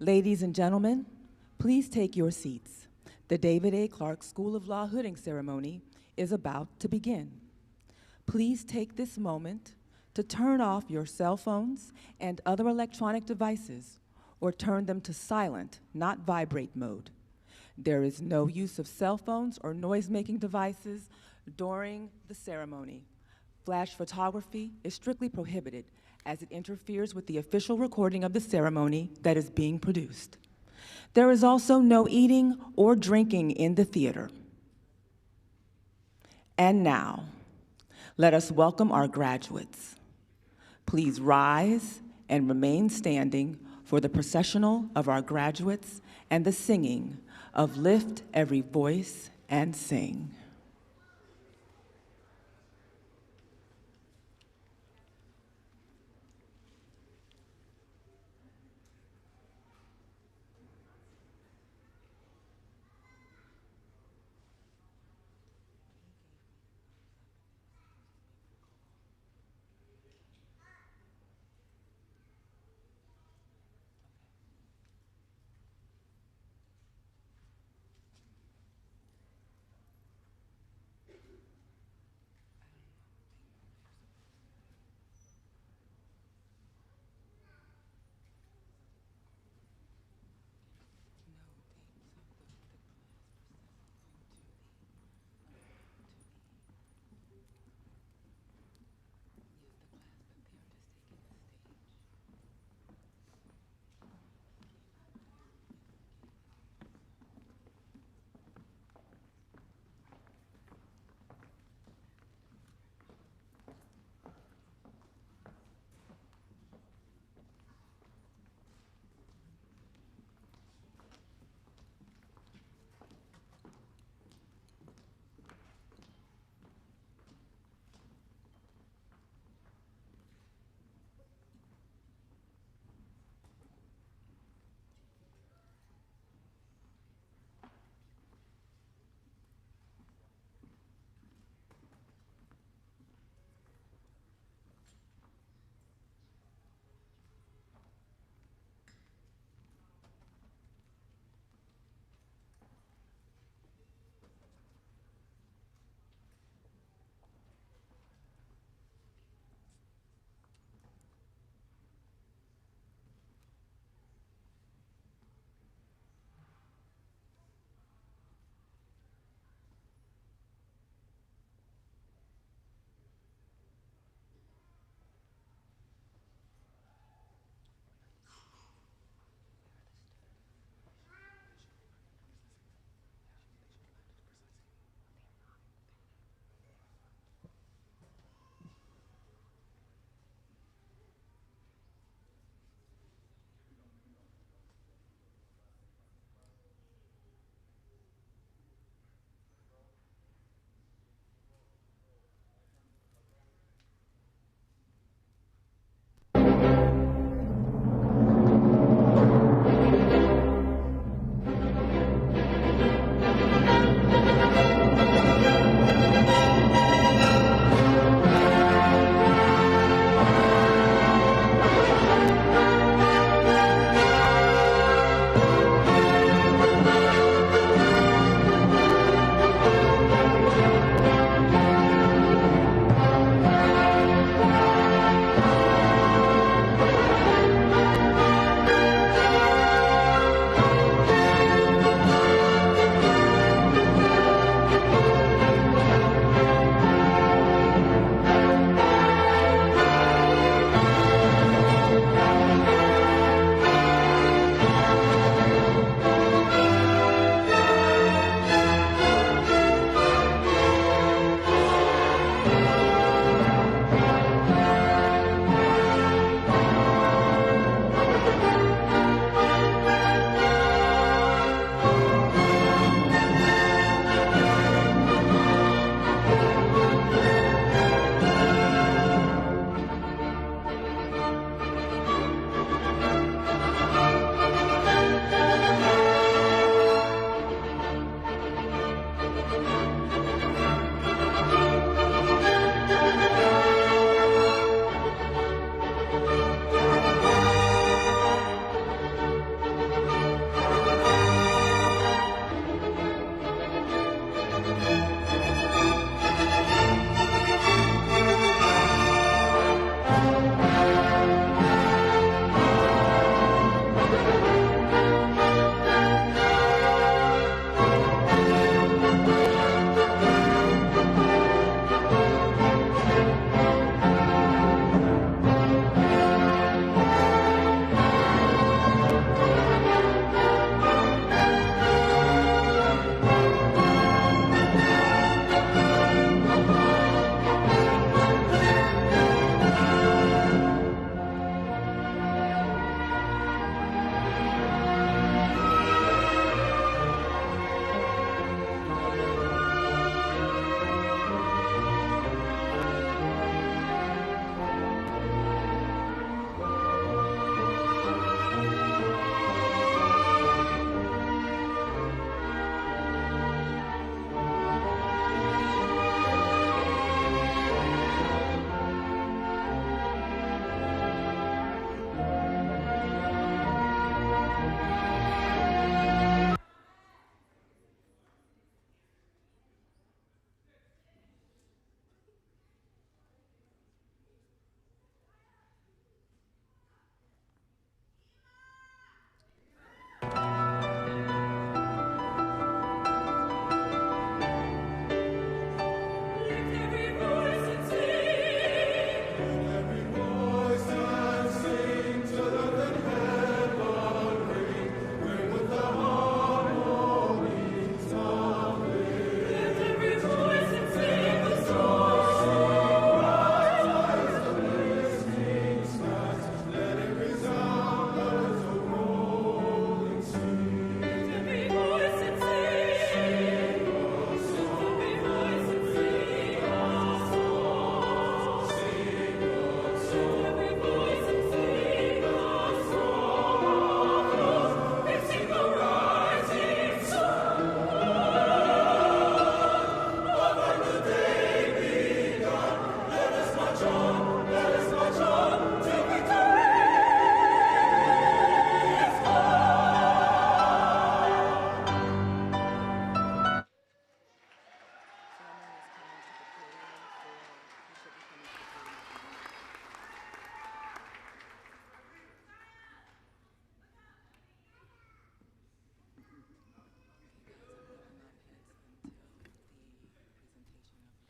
Ladies and gentlemen, please take your seats. The David A. Clarke School of Law Hooding Ceremony is about to begin. Please take this moment to turn off your cell phones and other electronic devices, or turn them to silent, not vibrate mode. There is no use of cell phones or noise-making devices during the ceremony. Flash photography is strictly prohibited as it interferes with the official recording of the ceremony that is being produced. There is also no eating or drinking in the theater. And now, let us welcome our graduates. Please rise and remain standing for the processional of our graduates and the singing of Lift Every Voice and Sing.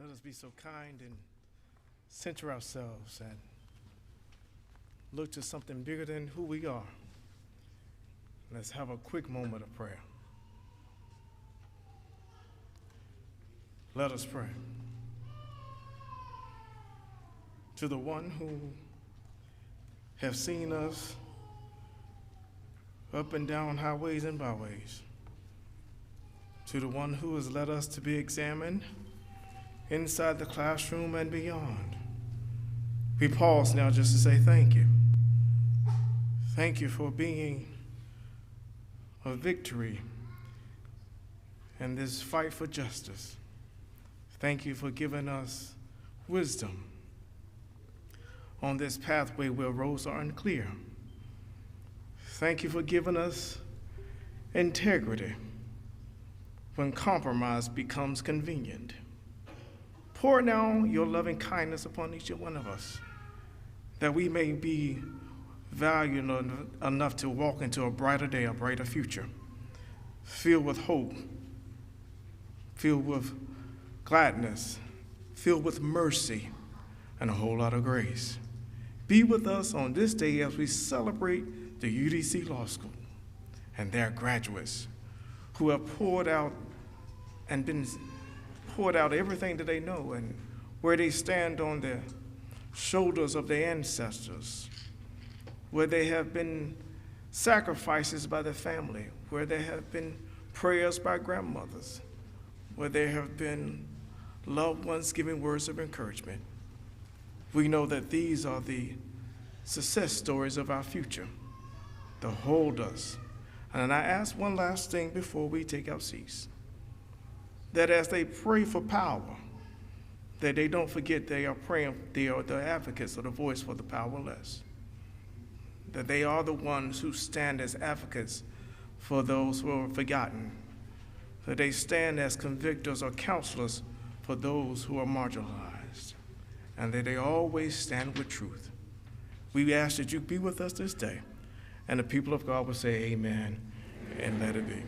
Let us be so kind and center ourselves and look to something bigger than who we are. Let's have a quick moment of prayer. Let us pray. To the one who have seen us up and down highways and byways, to the one who has led us to be examined inside the classroom and beyond, we pause now just to say thank you. Thank you for being a victory in this fight for justice. Thank you for giving us wisdom on this pathway where roads are unclear. Thank you for giving us integrity when compromise becomes convenient. Pour now your loving kindness upon each one of us, that we may be valued enough to walk into a brighter day, a brighter future, filled with hope, filled with gladness, filled with mercy, and a whole lot of grace. Be with us on this day as we celebrate the UDC Law School and their graduates who have poured out everything that they know and where they stand on the shoulders of their ancestors, where they have been sacrifices by the family, where there have been prayers by grandmothers, where there have been loved ones giving words of encouragement. We know that these are the success stories of our future that hold us. And I ask one last thing before we take our seats, that as they pray for power, that they don't forget they are praying, they are the advocates of the voice for the powerless, that they are the ones who stand as advocates for those who are forgotten, that they stand as convictors or counselors for those who are marginalized, and that they always stand with truth. We ask that you be with us this day, and the people of God will say amen, and let it be.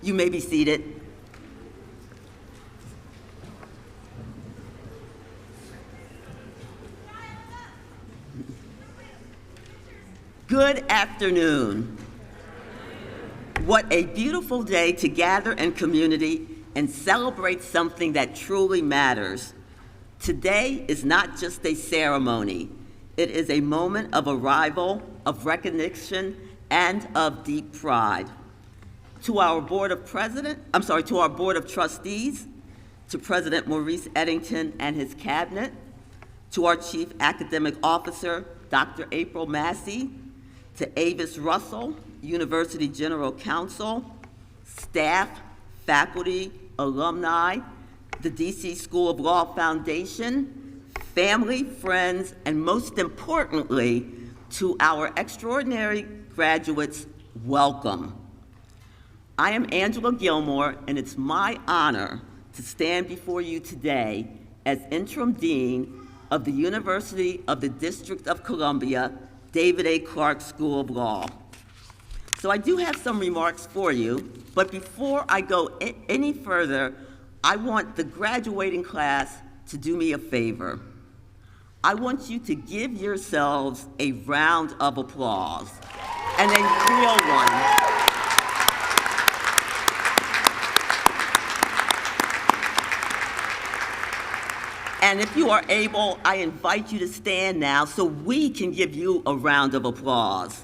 You may be seated. Good afternoon. What a beautiful day to gather in community and celebrate something that truly matters. Today is not just a ceremony. It is a moment of arrival, of recognition, and of deep pride. To our Board of Trustees, to President Maurice Eddington and his cabinet, to our Chief Academic Officer, Dr. April Massey, to Avis Russell, University General Counsel, staff, faculty, alumni, the DC School of Law Foundation, family, friends, and most importantly, to our extraordinary graduates, welcome. I am Angela Gilmore, and it's my honor to stand before you today as Interim Dean of the University of the District of Columbia, David A. Clarke School of Law. So I do have some remarks for you, but before I go any further, I want the graduating class to do me a favor. I want you to give yourselves a round of applause, and a real one. And if you are able, I invite you to stand now so we can give you a round of applause.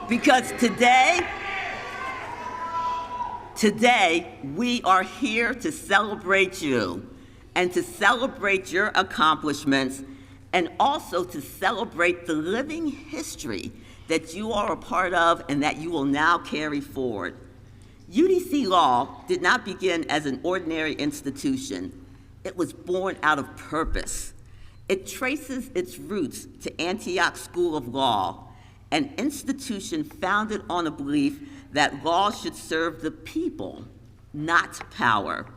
Because today we are here to celebrate you and to celebrate your accomplishments and also to celebrate the living history that you are a part of and that you will now carry forward. UDC Law did not begin as an ordinary institution. It was born out of purpose. It traces its roots to Antioch School of Law, an institution founded on a belief that law should serve the people, not power.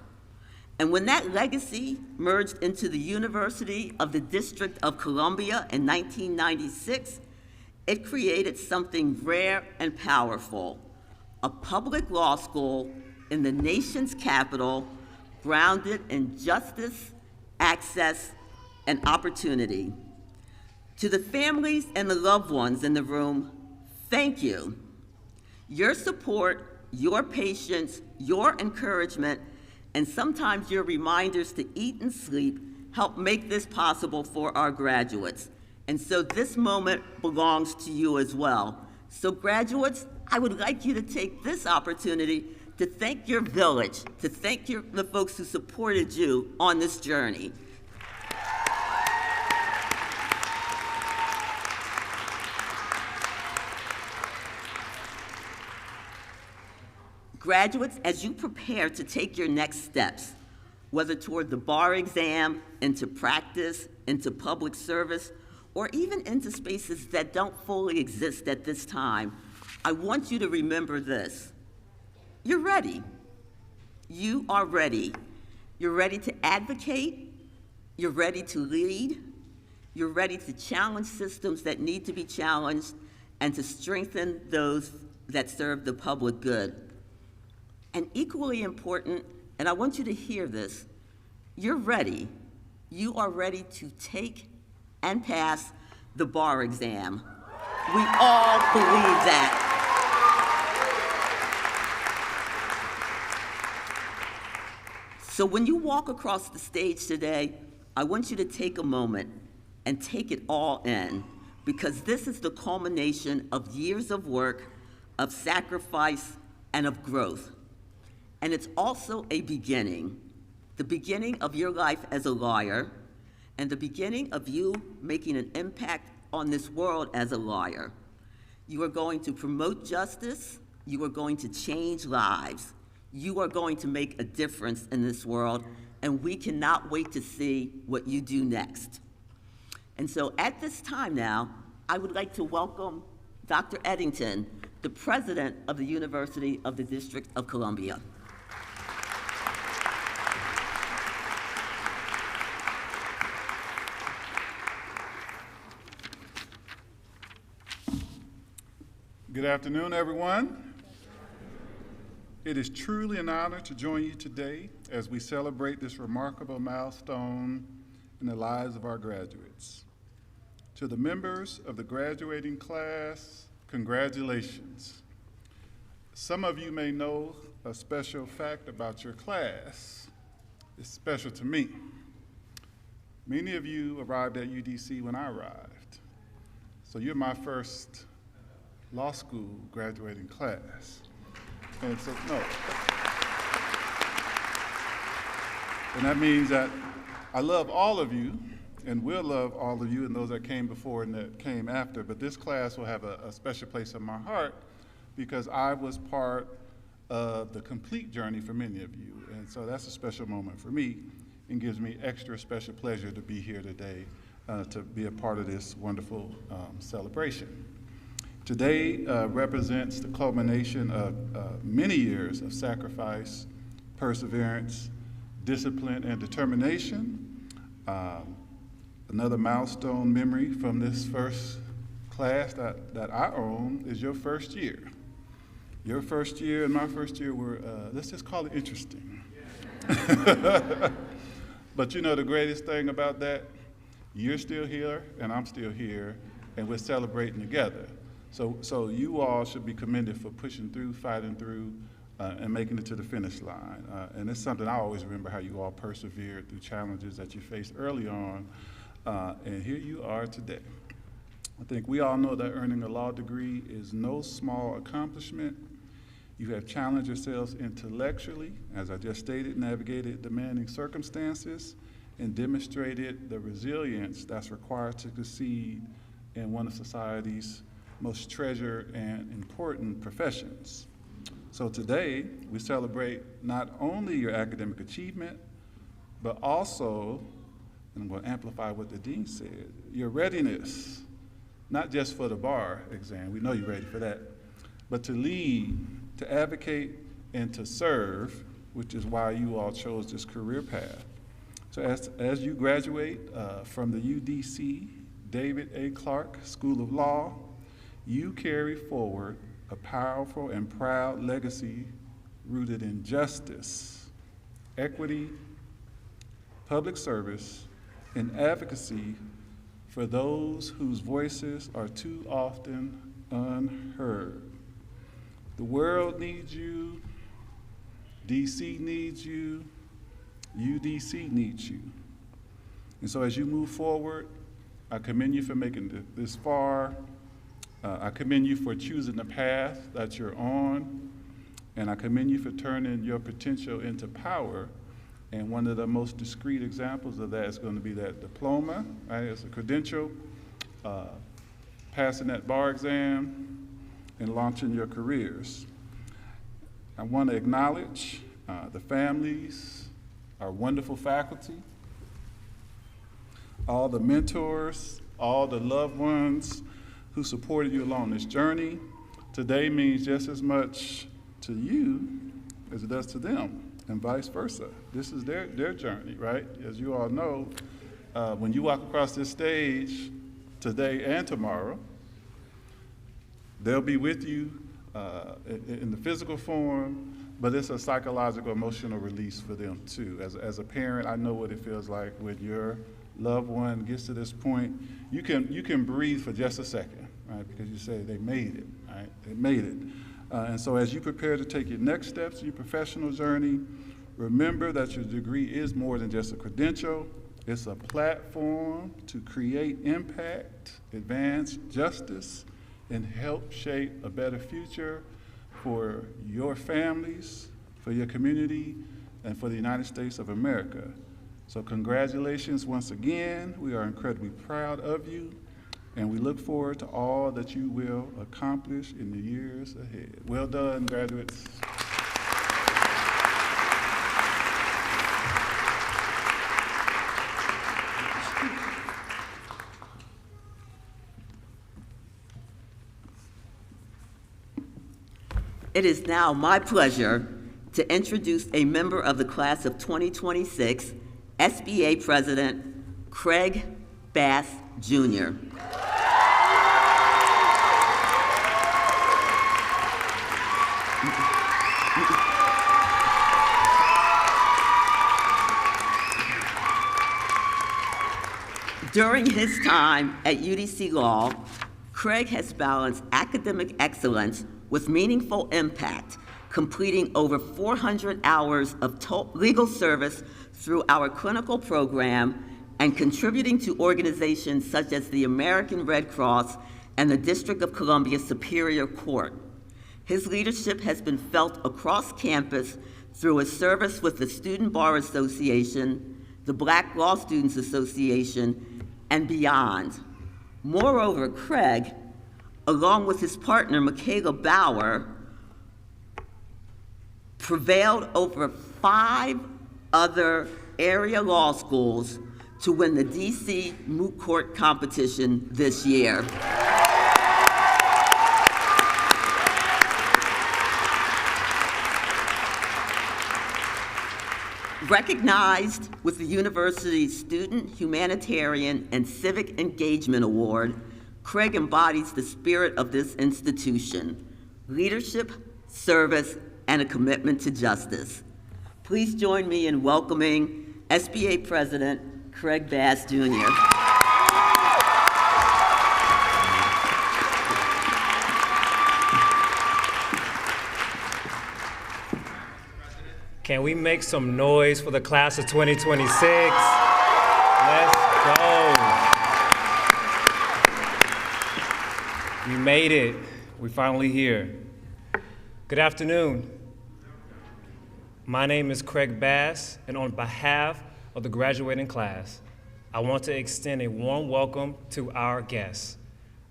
And when that legacy merged into the University of the District of Columbia in 1996, it created something rare and powerful, a public law school in the nation's capital, grounded in justice, access, and opportunity. To the families and the loved ones in the room, thank you. Your support, your patience, your encouragement, and sometimes your reminders to eat and sleep help make this possible for our graduates. And so this moment belongs to you as well. So graduates, I would like you to take this opportunity to thank your village, to thank the folks who supported you on this journey. Graduates, as you prepare to take your next steps, whether toward the bar exam, into practice, into public service, or even into spaces that don't fully exist at this time, I want you to remember this. You're ready. You are ready. You're ready to advocate. You're ready to lead. You're ready to challenge systems that need to be challenged and to strengthen those that serve the public good. And equally important, and I want you to hear this, you're ready. You are ready to take and pass the bar exam. We all believe that. So when you walk across the stage today, I want you to take a moment and take it all in, because this is the culmination of years of work, of sacrifice, and of growth. And it's also a beginning, the beginning of your life as a lawyer, and the beginning of you making an impact on this world as a lawyer. You are going to promote justice. You are going to change lives. You are going to make a difference in this world, and we cannot wait to see what you do next. And so at this time now, I would like to welcome Dr. Eddington, the president of the University of the District of Columbia. Good afternoon, everyone. It is truly an honor to join you today as we celebrate this remarkable milestone in the lives of our graduates. To the members of the graduating class, congratulations. Some of you may know a special fact about your class. It's special to me. Many of you arrived at UDC when I arrived, so you're my first law school graduating class. And so, no. And that means that I love all of you and will love all of you and those that came before and that came after, but this class will have a special place in my heart because I was part of the complete journey for many of you. And so that's a special moment for me and gives me extra special pleasure to be here today to be a part of this wonderful celebration. Today represents the culmination of many years of sacrifice, perseverance, discipline, and determination. Another milestone memory from this first class that I own is your first year. Your first year and my first year were, let's just call it interesting. But you know the greatest thing about that? You're still here and I'm still here and we're celebrating together. So you all should be commended for pushing through, fighting through, and making it to the finish line. And it's something I always remember how you all persevered through challenges that you faced early on, and here you are today. I think we all know that earning a law degree is no small accomplishment. You have challenged yourselves intellectually, as I just stated, navigated demanding circumstances, and demonstrated the resilience that's required to succeed in one of society's most treasured and important professions. So today, we celebrate not only your academic achievement, but also, and I'm going to amplify what the dean said, your readiness, not just for the bar exam, we know you're ready for that, but to lead, to advocate, and to serve, which is why you all chose this career path. So as you graduate from the UDC David A. Clarke School of Law, you carry forward a powerful and proud legacy rooted in justice, equity, public service, and advocacy for those whose voices are too often unheard. The world needs you, DC needs you, UDC needs you. And so as you move forward, I commend you for making it this far. I commend you for choosing the path that you're on, and I commend you for turning your potential into power. And one of the most discrete examples of that is going to be that diploma, right? It's a credential, passing that bar exam, and launching your careers. I want to acknowledge the families, our wonderful faculty, all the mentors, all the loved ones who supported you along this journey. Today means just as much to you as it does to them, and vice versa. This is their journey, right? As you all know, when you walk across this stage today and tomorrow, they'll be with you in the physical form, but it's a psychological, emotional release for them too. As a parent, I know what it feels like when your loved one gets to this point. You can breathe for just a second, right? Because you say they made it, right? They made it. And so as you prepare to take your next steps in your professional journey, remember that your degree is more than just a credential. It's a platform to create impact, advance justice, and help shape a better future for your families, for your community, and for the United States of America. So congratulations once again. We are incredibly proud of you, and we look forward to all that you will accomplish in the years ahead. Well done, graduates. It is now my pleasure to introduce a member of the class of 2026, SBA President Clarke Bass, Jr. During his time at UDC Law, Clarke has balanced academic excellence with meaningful impact, completing over 400 hours of legal service through our clinical program and contributing to organizations such as the American Red Cross and the District of Columbia Superior Court. His leadership has been felt across campus through his service with the Student Bar Association, the Black Law Students Association, and beyond. Moreover, Clarke, along with his partner, Michaela Bauer, prevailed over 5 other area law schools to win the DC Moot Court competition this year. Recognized with the university's Student Humanitarian and Civic Engagement Award, Clarke embodies the spirit of this institution: leadership, service, and a commitment to justice. Please join me in welcoming SBA President Clarke Bass, Jr. Can we make some noise for the class of 2026? Let's go. We made it. We're finally here. Good afternoon. My name is Clarke Bass, and on behalf of the graduating class, I want to extend a warm welcome to our guests,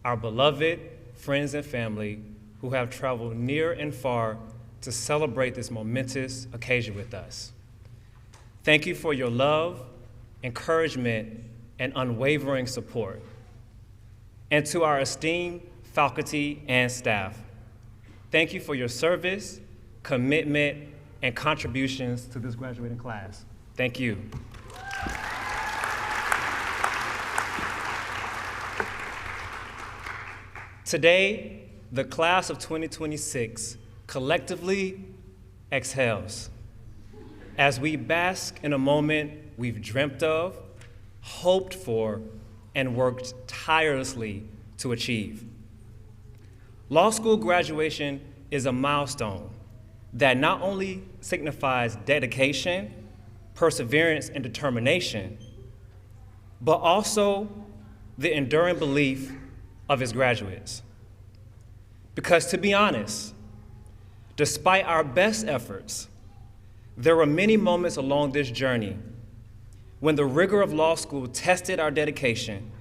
our beloved friends, and family who have traveled near and far to celebrate this momentous occasion with us. Thank you for your love, encouragement, and unwavering support. And to our esteemed faculty and staff, thank you for your service, commitment, and contributions to this graduating class. Thank you. Today, the class of 2026 collectively exhales as we bask in a moment we've dreamt of, hoped for, and worked tirelessly to achieve. Law school graduation is a milestone that not only signifies dedication, perseverance, and determination, but also the enduring belief of its graduates. Because to be honest, despite our best efforts, there were many moments along this journey when the rigor of law school tested our dedication,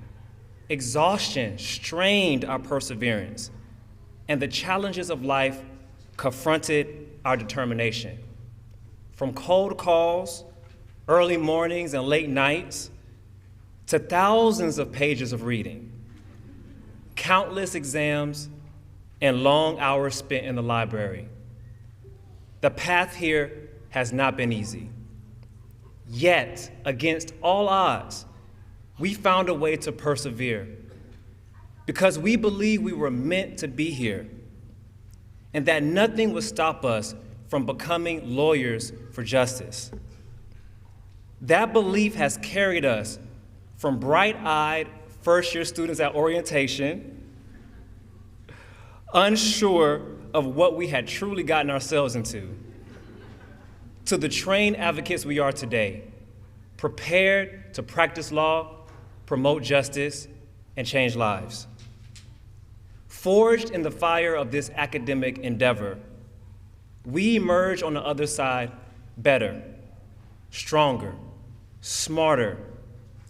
exhaustion strained our perseverance, and the challenges of life confronted our determination. From cold calls, early mornings, and late nights, to thousands of pages of reading, countless exams, and long hours spent in the library. The path here has not been easy. Yet, against all odds, we found a way to persevere because we believe we were meant to be here and that nothing would stop us from becoming lawyers for justice. That belief has carried us from bright-eyed first-year students at orientation, unsure of what we had truly gotten ourselves into, to the trained advocates we are today, prepared to practice law, promote justice, and change lives. Forged in the fire of this academic endeavor, we emerge on the other side better, stronger, smarter,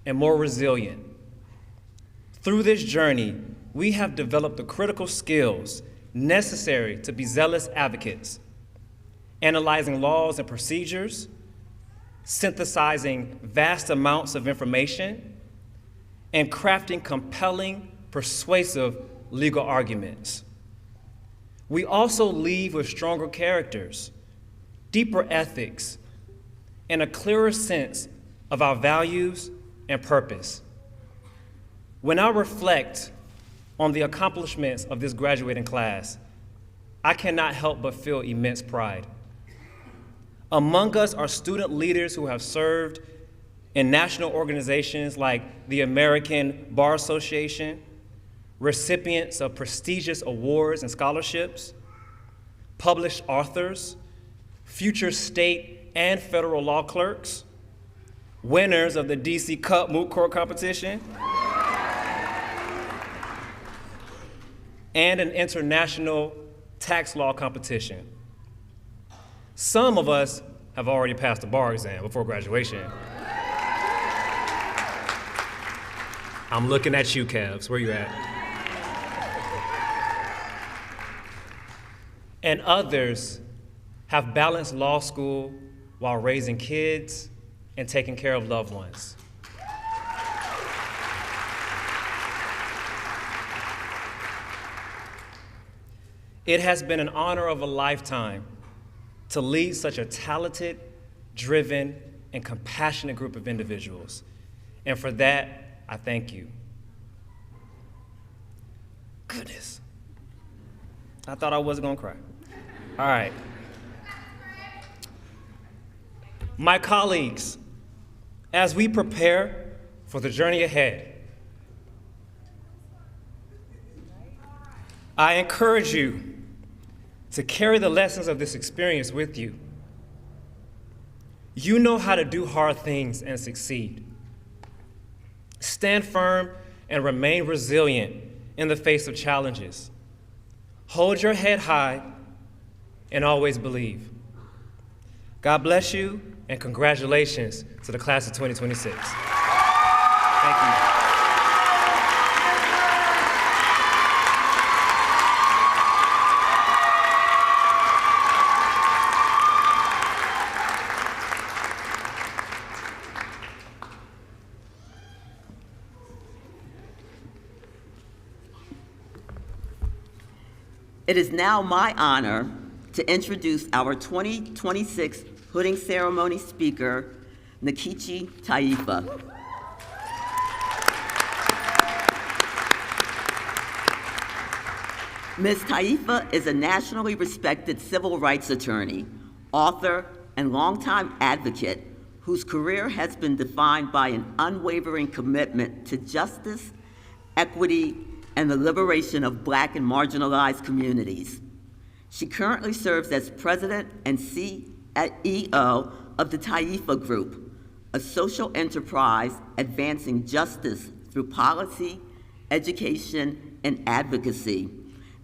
and more resilient. Through this journey, we have developed the critical skills necessary to be zealous advocates, analyzing laws and procedures, synthesizing vast amounts of information, and crafting compelling, persuasive legal arguments. We also leave with stronger characters, deeper ethics, and a clearer sense of our values and purpose. When I reflect on the accomplishments of this graduating class, I cannot help but feel immense pride. Among us are student leaders who have served in national organizations like the American Bar Association, recipients of prestigious awards and scholarships, published authors, future state and federal law clerks, winners of the DC Cup moot court competition, and an international tax law competition. Some of us have already passed the bar exam before graduation. I'm looking at you, Cavs. Where you at? And others have balanced law school while raising kids and taking care of loved ones. It has been an honor of a lifetime to lead such a talented, driven, and compassionate group of individuals. And for that, I thank you. Goodness. I thought I wasn't gonna cry. All right. My colleagues, as we prepare for the journey ahead, I encourage you to carry the lessons of this experience with you. You know how to do hard things and succeed. Stand firm and remain resilient in the face of challenges. Hold your head high and always believe. God bless you, and congratulations to the class of 2026. Thank you. It is now my honor to introduce our 2026 Hooding Ceremony speaker, Nkechi Taifa. Ms. Taifa is a nationally respected civil rights attorney, author, and longtime advocate whose career has been defined by an unwavering commitment to justice, equity, and the liberation of Black and marginalized communities. She currently serves as president and CEO of the Taifa Group, a social enterprise advancing justice through policy, education, and advocacy,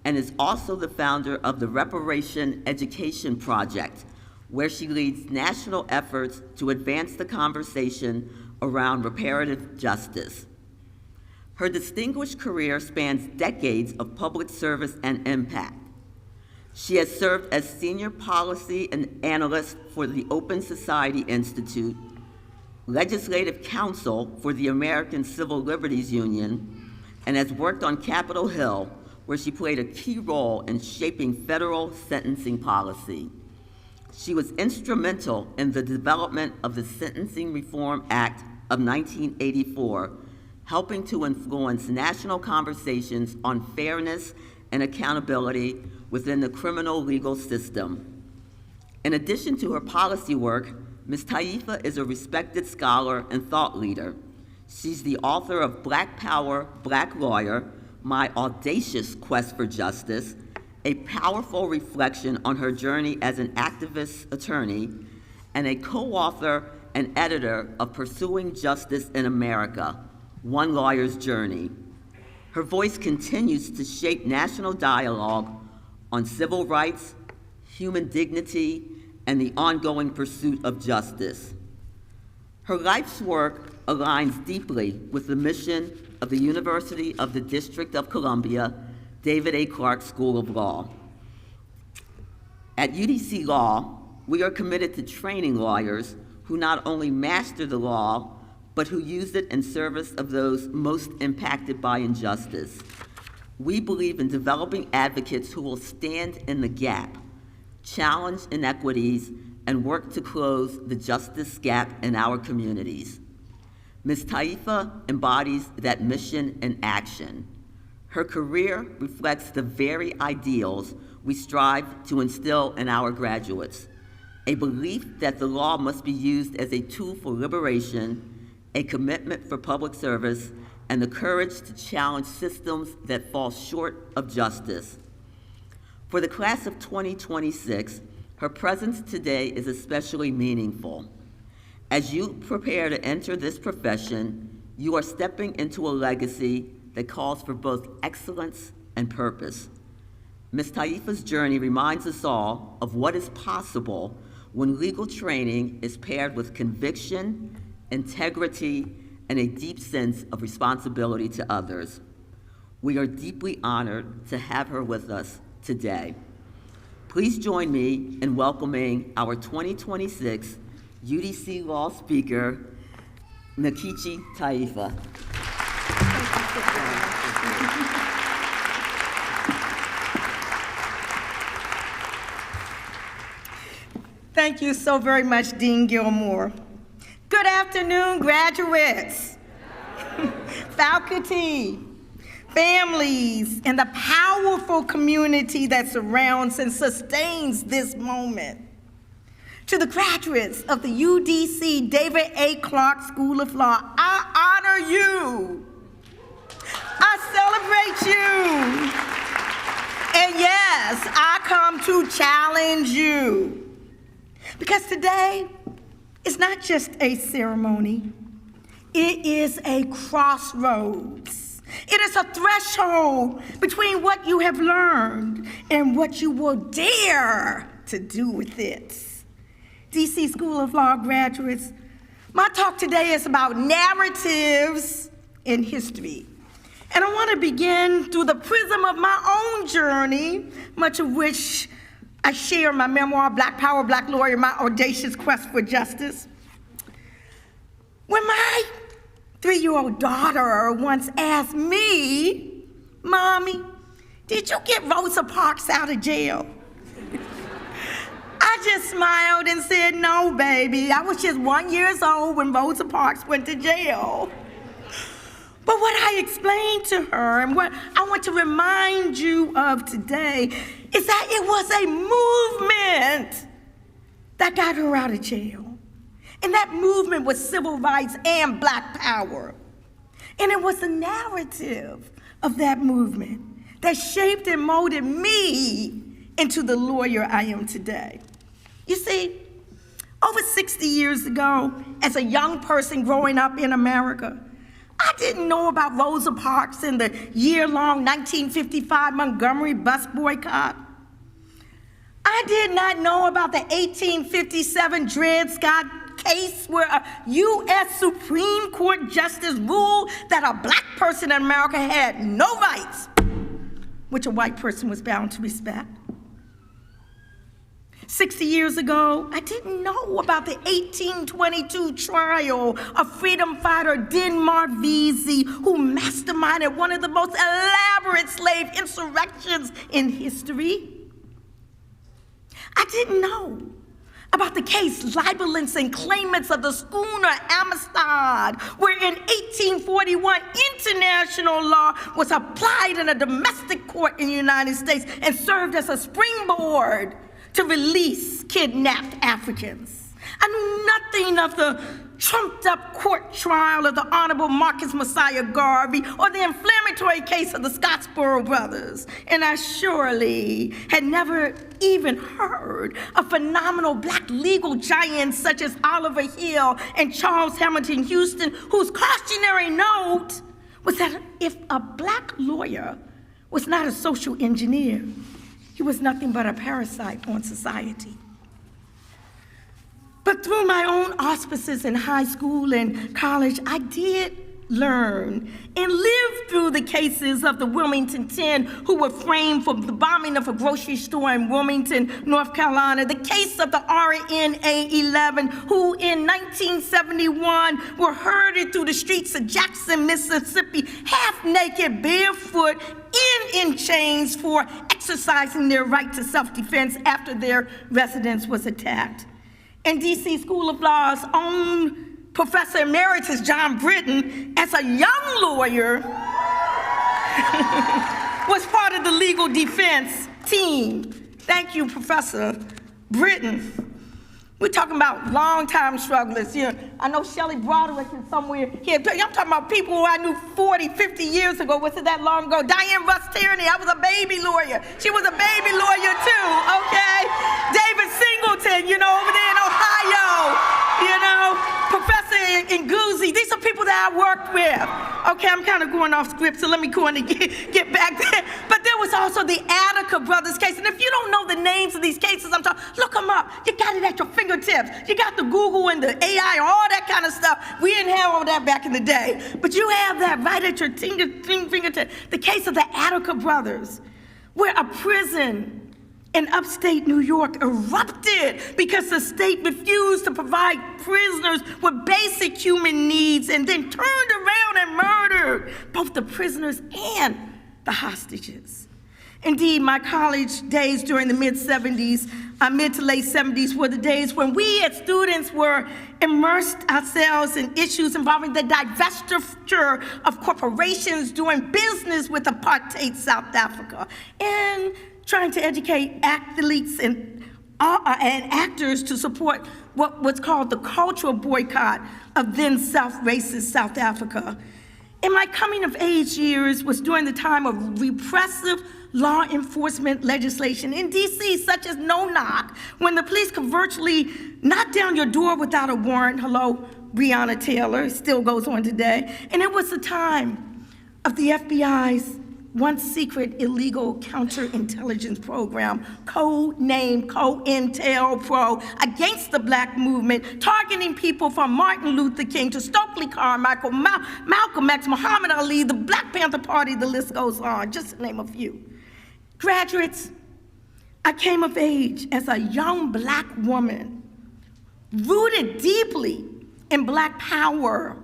and is also the founder of the Reparation Education Project, where she leads national efforts to advance the conversation around reparative justice. Her distinguished career spans decades of public service and impact. She has served as senior policy and analyst for the Open Society Institute, legislative counsel for the American Civil Liberties Union, and has worked on Capitol Hill, where she played a key role in shaping federal sentencing policy. She was instrumental in the development of the Sentencing Reform Act of 1984, helping to influence national conversations on fairness and accountability within the criminal legal system. In addition to her policy work, Ms. Taifa is a respected scholar and thought leader. She's the author of Black Power, Black Lawyer, My Audacious Quest for Justice, a powerful reflection on her journey as an activist attorney, and a co-author and editor of Pursuing Justice in America, One Lawyer's Journey. Her voice continues to shape national dialogue on civil rights, human dignity, and the ongoing pursuit of justice. Her life's work aligns deeply with the mission of the University of the District of Columbia, David A. Clarke School of Law. At UDC Law, we are committed to training lawyers who not only master the law, but who use it in service of those most impacted by injustice. We believe in developing advocates who will stand in the gap, challenge inequities, and work to close the justice gap in our communities. Ms. Taifa embodies that mission in action. Her career reflects the very ideals we strive to instill in our graduates: a belief that the law must be used as a tool for liberation, a commitment for public service, and the courage to challenge systems that fall short of justice. For the class of 2026, her presence today is especially meaningful. As you prepare to enter this profession, you are stepping into a legacy that calls for both excellence and purpose. Ms. Taifa's journey reminds us all of what is possible when legal training is paired with conviction, integrity, and a deep sense of responsibility to others. We are deeply honored to have her with us today. Please join me in welcoming our 2026 UDC Law speaker, Nkechi Taifa. Thank you so very much, Dean Gilmore. Good afternoon, graduates, faculty, families, and the powerful community that surrounds and sustains this moment. To the graduates of the UDC David A. Clarke School of Law, I honor you. I celebrate you. And yes, I come to challenge you. Because today is not just a ceremony, it is a crossroads. It is a threshold between what you have learned and what you will dare to do with it. DC School of Law graduates, my talk today is about narratives in history. And I want to begin through the prism of my own journey, much of which I share my memoir, Black Power, Black Lawyer, My Audacious Quest for Justice. When my 3-year-old daughter once asked me, "Mommy, did you get Rosa Parks out of jail? I just smiled and said, no, baby. I was just 1 year old when Rosa Parks went to jail. But what I explained to her and what I want to remind you of today is that it was a movement that got her out of jail. And that movement was civil rights and Black power. And it was the narrative of that movement that shaped and molded me into the lawyer I am today. You see, over 60 years ago, as a young person growing up in America, I didn't know about Rosa Parks and the year-long 1955 Montgomery bus boycott. I did not know about the 1857 Dred Scott case where a U.S. Supreme Court justice ruled that a Black person in America had no rights, which a white person was bound to respect. 60 years ago, I didn't know about the 1822 trial of freedom fighter Denmark Vesey, who masterminded one of the most elaborate slave insurrections in history. I didn't know about the case libelants and claimants of the schooner Amistad, where in 1841 international law was applied in a domestic court in the United States and served as a springboard to release kidnapped Africans. I knew nothing of the trumped-up court trial of the Honorable Marcus Messiah Garvey or the inflammatory case of the Scottsboro brothers. And I surely had never even heard of phenomenal Black legal giants such as Oliver Hill and Charles Hamilton Houston, whose cautionary note was that if a Black lawyer was not a social engineer, he was nothing but a parasite on society. But through my own auspices in high school and college, I did learn and live through the cases of the Wilmington 10 who were framed for the bombing of a grocery store in Wilmington, North Carolina, the case of the RNA 11 who in 1971 were herded through the streets of Jackson, Mississippi, half naked, barefoot, in chains for exercising their right to self-defense after their residence was attacked. And DC School of Law's own Professor Emeritus John Britton, as a young lawyer, was part of the legal defense team. Thank you, Professor Britton. We're talking about long-time strugglers here. I know Shelley Broderick is somewhere here. I'm talking about people who I knew 40, 50 years ago. Was it that long ago? Diane Russ Tierney, I was a baby lawyer. She was a baby lawyer too, okay? David Singleton, over there in Ohio, Professor Nguzzi. These are people that I worked with. Okay, I'm kind of going off script, so let me go on and get back there. But there was also the Attica brothers case. And if you don't know the names of these cases, I'm talking, look them up. You got it at your fingertips. You got the Google and the AI and all that kind of stuff. We didn't have all that back in the day. But you have that right at your fingertips. The case of the Attica brothers, where a prison in upstate New York erupted because the state refused to provide prisoners with basic human needs and then turned around and murdered both the prisoners and the hostages. Indeed, my college days during the mid to late 70s were the days when we as students were immersed ourselves in issues involving the divestiture of corporations doing business with apartheid South Africa and trying to educate athletes and actors to support what was called the cultural boycott of then self-racist South Africa. In my coming of age years was during the time of repressive law enforcement legislation in DC, such as no knock, when the police could virtually knock down your door without a warrant. Hello, Breonna Taylor, still goes on today. And it was the time of the FBI's once secret illegal counterintelligence program, code-named COINTELPRO, against the Black movement, targeting people from Martin Luther King to Stokely Carmichael, Malcolm X, Muhammad Ali, the Black Panther Party, the list goes on, just to name a few. Graduates, I came of age as a young Black woman, rooted deeply in Black power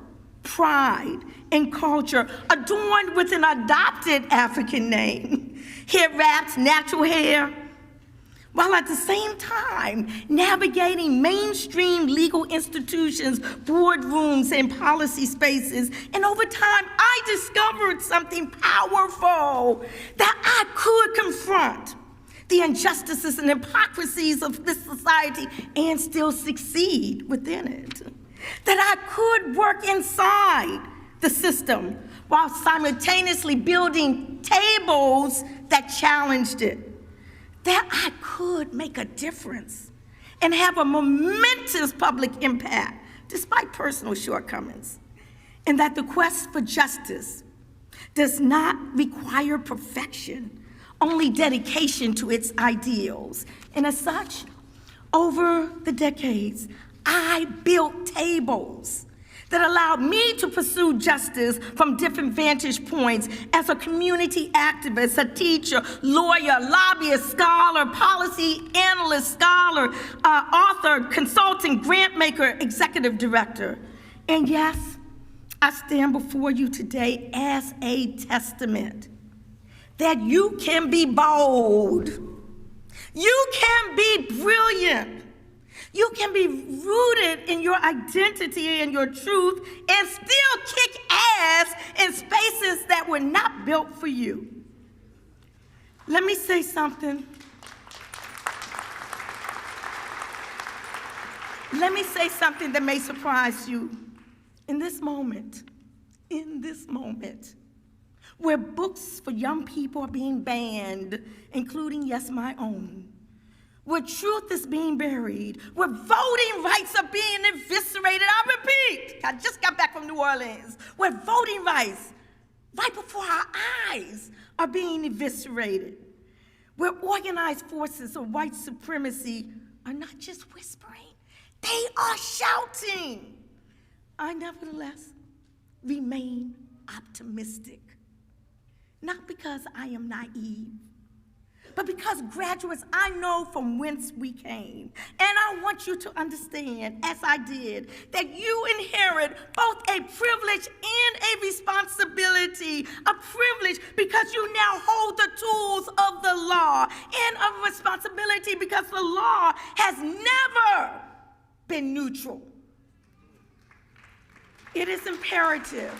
pride, and culture, adorned with an adopted African name, head wraps, natural hair, while at the same time navigating mainstream legal institutions, boardrooms, and policy spaces. And over time, I discovered something powerful, that I could confront the injustices and hypocrisies of this society and still succeed within it. That I could work inside the system while simultaneously building tables that challenged it. That I could make a difference and have a momentous public impact despite personal shortcomings. And that the quest for justice does not require perfection, only dedication to its ideals. And as such, over the decades, I built tables that allowed me to pursue justice from different vantage points as a community activist, a teacher, lawyer, lobbyist, scholar, policy analyst, scholar, author, consultant, grant maker, executive director. And yes, I stand before you today as a testament that you can be bold, you can be brilliant, you can be rooted in your identity and your truth and still kick ass in spaces that were not built for you. Let me say something. Let me say something that may surprise you. In this moment, where books for young people are being banned, including, yes, my own, where truth is being buried, where voting rights are being eviscerated, I repeat, I just got back from New Orleans, where voting rights, right before our eyes, are being eviscerated, where organized forces of white supremacy are not just whispering, they are shouting. I nevertheless remain optimistic, not because I am naive, but because graduates, I know from whence we came. And I want you to understand, as I did, that you inherit both a privilege and a responsibility. A privilege because you now hold the tools of the law, and a responsibility because the law has never been neutral. It is imperative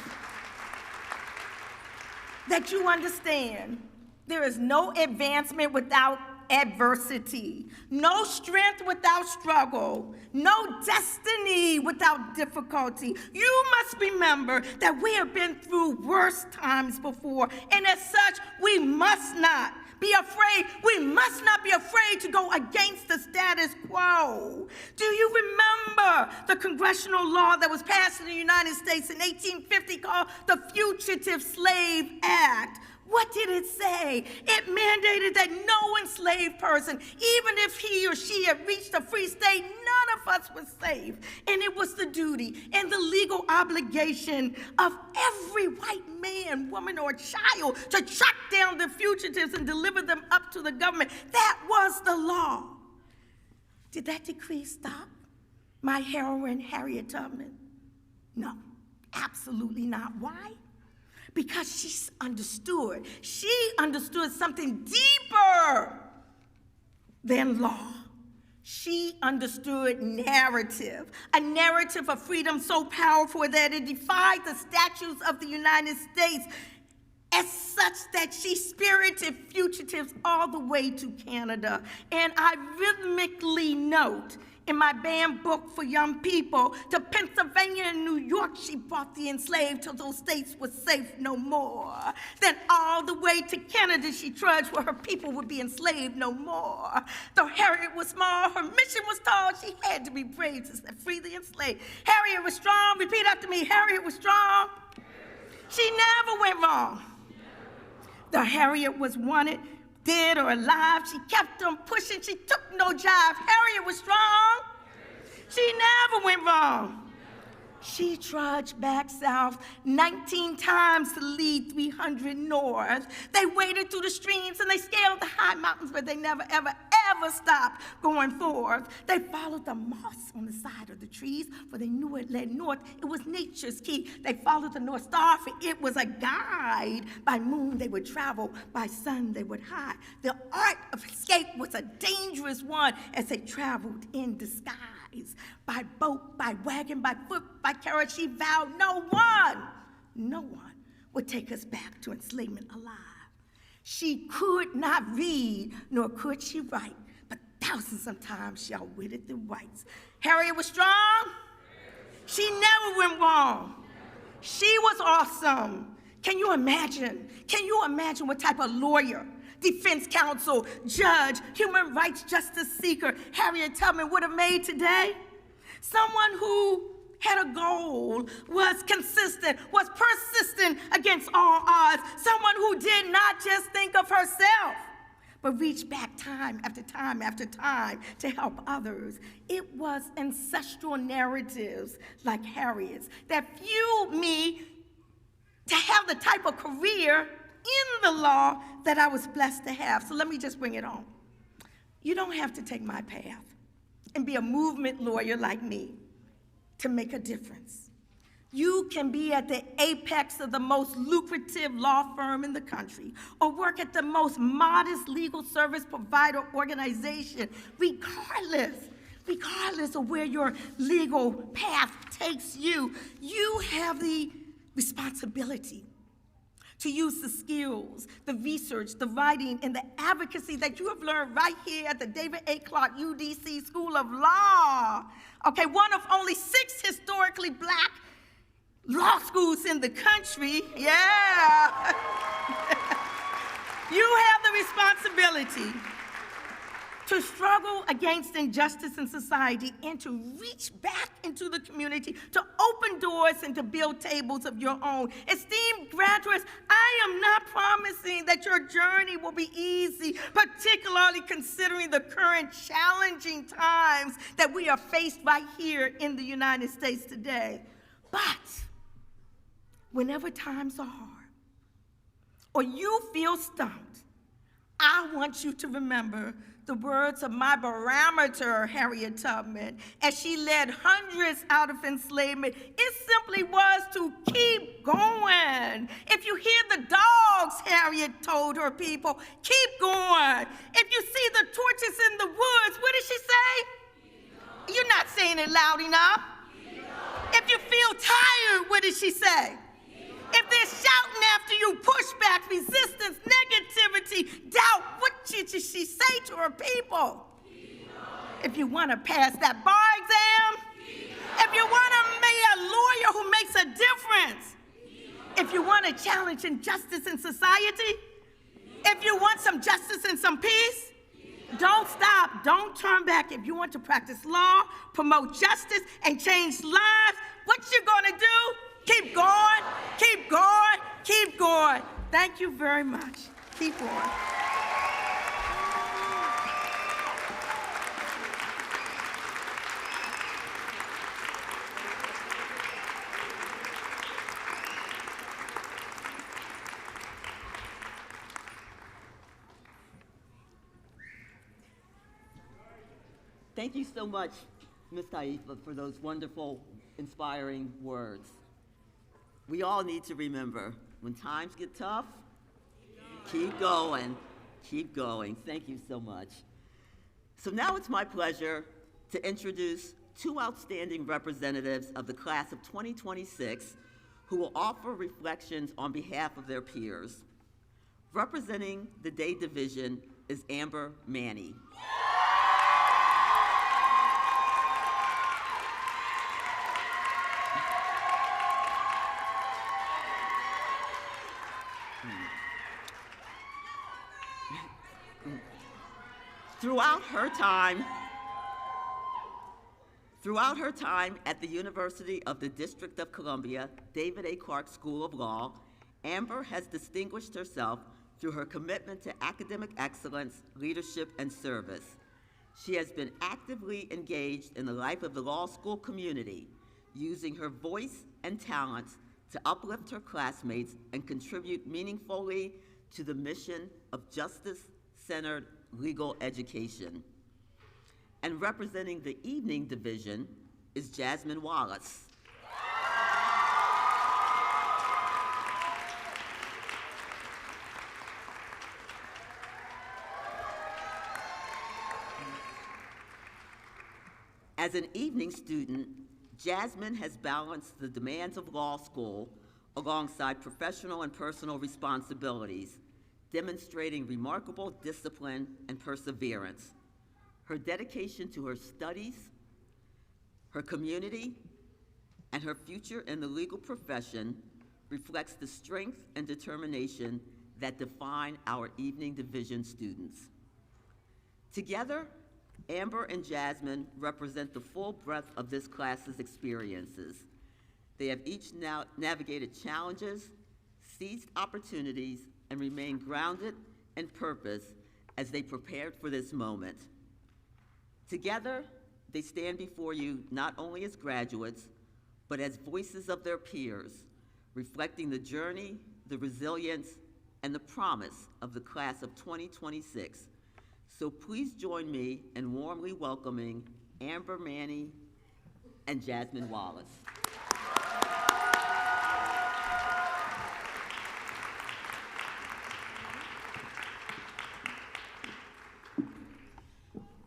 that you understand there is no advancement without adversity, no strength without struggle, no destiny without difficulty. You must remember that we have been through worse times before, and as such, we must not be afraid. We must not be afraid to go against the status quo. Do you remember the congressional law that was passed in the United States in 1850 called the Fugitive Slave Act? What did it say? It mandated that no enslaved person, even if he or she had reached a free state, none of us was safe. And it was the duty and the legal obligation of every white man, woman, or child to track down the fugitives and deliver them up to the government. That was the law. Did that decree stop my heroine, Harriet Tubman? No, absolutely not. Why? Because she understood. She understood something deeper than law. She understood narrative, a narrative of freedom so powerful that it defied the statutes of the United States, as such that she spirited fugitives all the way to Canada. And I rhythmically note in my banned book for young people, to Pennsylvania and New York, she brought the enslaved till those states were safe no more. Then all the way to Canada she trudged where her people would be enslaved no more. Though Harriet was small, her mission was tall, she had to be brave to set free the enslaved. Harriet was strong, repeat after me, Harriet was strong. She never went wrong. Though Harriet was wanted, dead or alive, she kept on pushing, she took no jive. Harriet was strong. She never went wrong. She trudged back south 19 times to lead 300 north. They waded through the streams and they scaled the high mountains, but they never, ever, ever stopped going forth. They followed the moss on the side of the trees, for they knew it led north. It was nature's key. They followed the North Star, for it was a guide. By moon they would travel, by sun they would hide. The art of escape was a dangerous one as they traveled in disguise. By boat, by wagon, by foot, by carriage, she vowed no one would take us back to enslavement alive. She could not read, nor could she write, but thousands of times she outwitted the whites. Harriet was strong. She never went wrong. She was awesome. Can you imagine? Can you imagine what type of lawyer, defense counsel, judge, human rights justice seeker Harriet Tubman would have made today? Someone who had a goal, was consistent, was persistent against all odds. Someone who did not just think of herself, but reached back time after time after time to help others. It was ancestral narratives like Harriet's that fueled me to have the type of career in the law that I was blessed to have. So let me just bring it home. You don't have to take my path and be a movement lawyer like me to make a difference. You can be at the apex of the most lucrative law firm in the country, or work at the most modest legal service provider organization, regardless of where your legal path takes you. You have the responsibility to use the skills, the research, the writing, and the advocacy that you have learned right here at the David A. Clarke UDC School of Law. Okay, one of only 6 historically black law schools in the country. Yeah. You have the responsibility to struggle against injustice in society and to reach back into the community, to open doors and to build tables of your own. Esteemed graduates, I am not promising that your journey will be easy, particularly considering the current challenging times that we are faced right here in the United States today. But whenever times are hard or you feel stumped, I want you to remember the words of my barometer, Harriet Tubman, as she led hundreds out of enslavement. It simply was to keep going. If you hear the dogs, Harriet told her people, keep going. If you see the torches in the woods, what did she say? You're not saying it loud enough. If you feel tired, what did she say? If they're shouting after you, pushback, resistance, negativity, doubt, what did she say to her people? If you want to pass that bar exam, if you want to be a lawyer who makes a difference, if you want to challenge injustice in society, if you want some justice and some peace, don't stop, don't turn back. If you want to practice law, promote justice, and change lives, what you gonna do? Keep going, keep going, keep going. Thank you very much. Keep going. Thank you so much, Ms. Taifa, for those wonderful, inspiring words. We all need to remember, when times get tough, keep going, keep going. Thank you so much. So now it's my pleasure to introduce 2 outstanding representatives of the class of 2026 who will offer reflections on behalf of their peers. Representing the Day Division is Amber Manny. Throughout her time at the University of the District of Columbia, David A. Clarke School of Law, Amber has distinguished herself through her commitment to academic excellence, leadership, and service. She has been actively engaged in the life of the law school community, using her voice and talents to uplift her classmates and contribute meaningfully to the mission of justice-centered legal education. And representing the evening division is Jasmine Wallace. As an evening student, Jasmine has balanced the demands of law school alongside professional and personal responsibilities, demonstrating remarkable discipline and perseverance. Her dedication to her studies, her community, and her future in the legal profession reflects the strength and determination that define our evening division students. Together, Amber and Jasmine represent the full breadth of this class's experiences. They have each now navigated challenges, seized opportunities, and remained grounded in purpose as they prepared for this moment. Together, they stand before you not only as graduates, but as voices of their peers, reflecting the journey, the resilience, and the promise of the class of 2026. So please join me in warmly welcoming Amber Manny and Jasmine Wallace.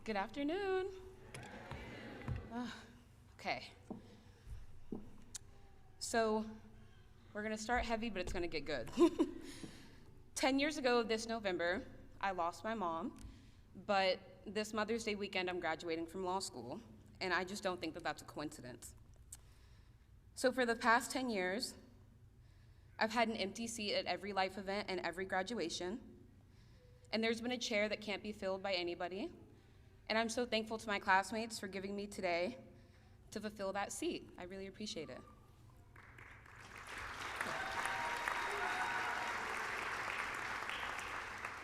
Good afternoon. Okay. So we're gonna start heavy, but it's gonna get good. 10 years ago this November, I lost my mom, but this Mother's Day weekend, I'm graduating from law school, and I just don't think that that's a coincidence. So for the past 10 years, I've had an empty seat at every life event and every graduation, and there's been a chair that can't be filled by anybody, and I'm so thankful to my classmates for giving me today to fulfill that seat. I really appreciate it.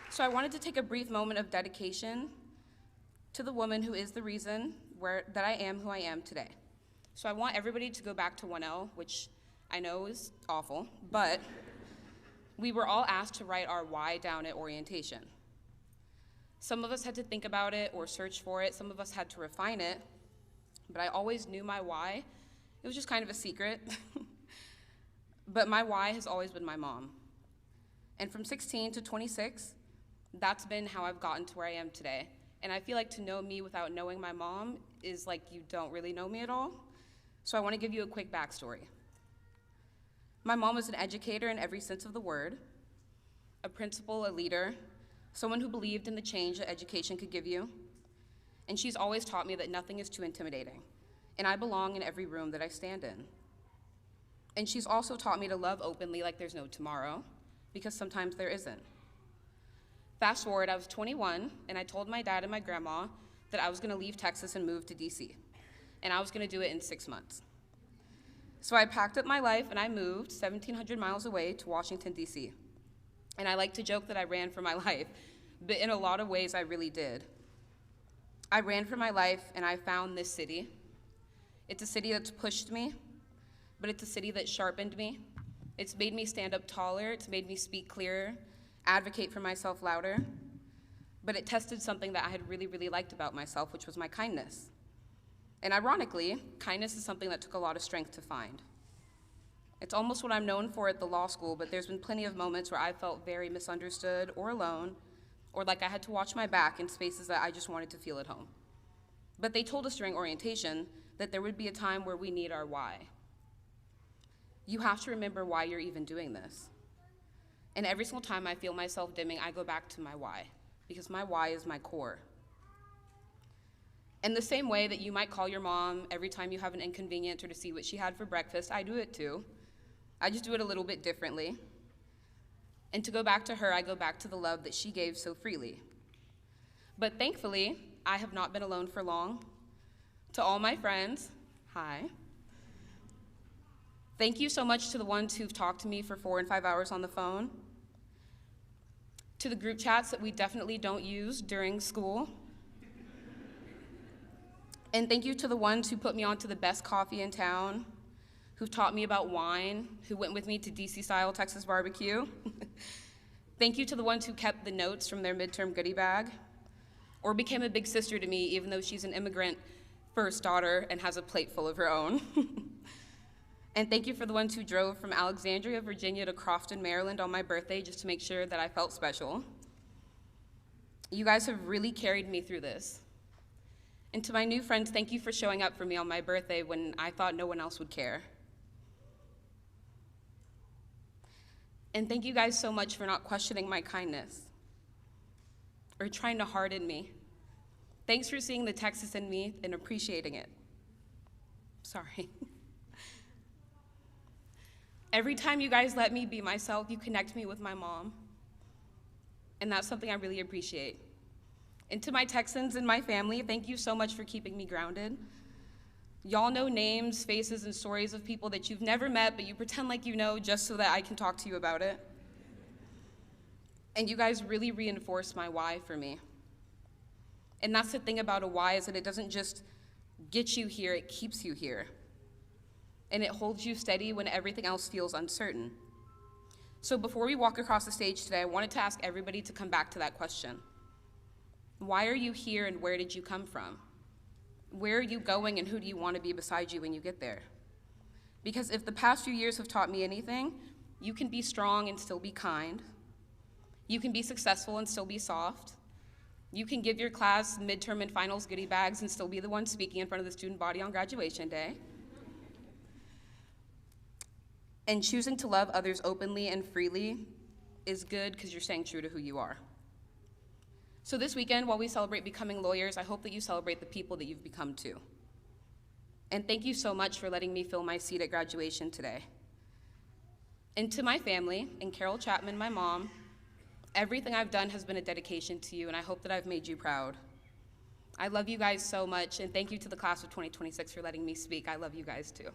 So I wanted to take a brief moment of dedication to the woman who is the reason that I am who I am today. So I want everybody to go back to 1L, which I know is awful, but we were all asked to write our why down at orientation. Some of us had to think about it or search for it. Some of us had to refine it, but I always knew my why. It was just kind of a secret. But my why has always been my mom. And from 16 to 26, that's been how I've gotten to where I am today. And I feel like to know me without knowing my mom is like you don't really know me at all. So I want to give you a quick backstory. My mom was an educator in every sense of the word, a principal, a leader, someone who believed in the change that education could give you. And she's always taught me that nothing is too intimidating, and I belong in every room that I stand in. And she's also taught me to love openly like there's no tomorrow, because sometimes there isn't. Fast forward, I was 21, and I told my dad and my grandma that I was gonna leave Texas and move to DC, and I was gonna do it in 6 months. So I packed up my life and I moved 1,700 miles away to Washington, DC. And I like to joke that I ran for my life, but in a lot of ways I really did. I ran for my life and I found this city. It's a city that's pushed me, but it's a city that sharpened me. It's made me stand up taller, it's made me speak clearer, advocate for myself louder, but it tested something that I had really, really liked about myself, which was my kindness. And ironically, kindness is something that took a lot of strength to find. It's almost what I'm known for at the law school, but there's been plenty of moments where I felt very misunderstood or alone, or like I had to watch my back in spaces that I just wanted to feel at home. But they told us during orientation that there would be a time where we need our why. You have to remember why you're even doing this. And every single time I feel myself dimming, I go back to my why, because my why is my core. In the same way that you might call your mom every time you have an inconvenience or to see what she had for breakfast, I do it too. I just do it a little bit differently. And to go back to her, I go back to the love that she gave so freely. But thankfully, I have not been alone for long. To all my friends, hi. Thank you so much to the ones who've talked to me for 4 and 5 hours on the phone. To the group chats that we definitely don't use during school. And thank you to the ones who put me onto the best coffee in town, who taught me about wine, who went with me to DC-style Texas barbecue. Thank you to the ones who kept the notes from their midterm goodie bag, or became a big sister to me, even though she's an immigrant first daughter and has a plate full of her own. And thank you for the ones who drove from Alexandria, Virginia to Crofton, Maryland on my birthday just to make sure that I felt special. You guys have really carried me through this. And to my new friends, thank you for showing up for me on my birthday when I thought no one else would care. And thank you guys so much for not questioning my kindness or trying to harden me. Thanks for seeing the Texas in me and appreciating it. Sorry. Every time you guys let me be myself, you connect me with my mom. And that's something I really appreciate. And to my Texans and my family, thank you so much for keeping me grounded. Y'all know names, faces, and stories of people that you've never met, but you pretend like you know just so that I can talk to you about it. And you guys really reinforce my why for me. And that's the thing about a why, is that it doesn't just get you here, it keeps you here. And it holds you steady when everything else feels uncertain. So before we walk across the stage today, I wanted to ask everybody to come back to that question. Why are you here and where did you come from? Where are you going and who do you want to be beside you when you get there? Because if the past few years have taught me anything, you can be strong and still be kind. You can be successful and still be soft. You can give your class midterm and finals goodie bags and still be the one speaking in front of the student body on graduation day. And choosing to love others openly and freely is good because you're staying true to who you are. So this weekend, while we celebrate becoming lawyers, I hope that you celebrate the people that you've become too. And thank you so much for letting me fill my seat at graduation today. And to my family, and Carol Chapman, my mom, everything I've done has been a dedication to you, and I hope that I've made you proud. I love you guys so much, and thank you to the class of 2026 for letting me speak. I love you guys too.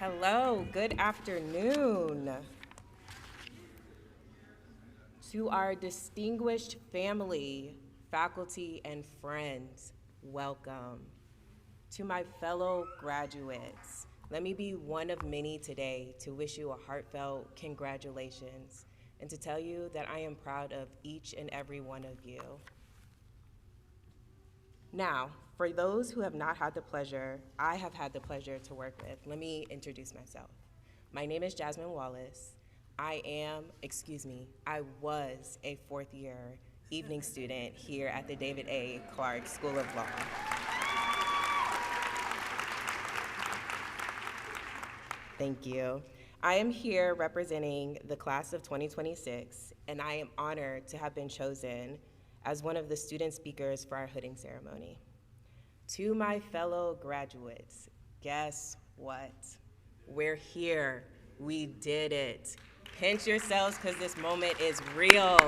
Hello, good afternoon. To our distinguished family, faculty, and friends, welcome. To my fellow graduates, let me be one of many today to wish you a heartfelt congratulations and to tell you that I am proud of each and every one of you. Now, for those who have not had the pleasure, I have had the pleasure to work with, let me introduce myself. My name is Jasmine Wallace. I was a fourth-year evening student here at the David A. Clarke School of Law. Thank you. I am here representing the class of 2026, and I am honored to have been chosen as one of the student speakers for our hooding ceremony. To my fellow graduates, guess what? We're here. We did it. Pinch yourselves because this moment is real.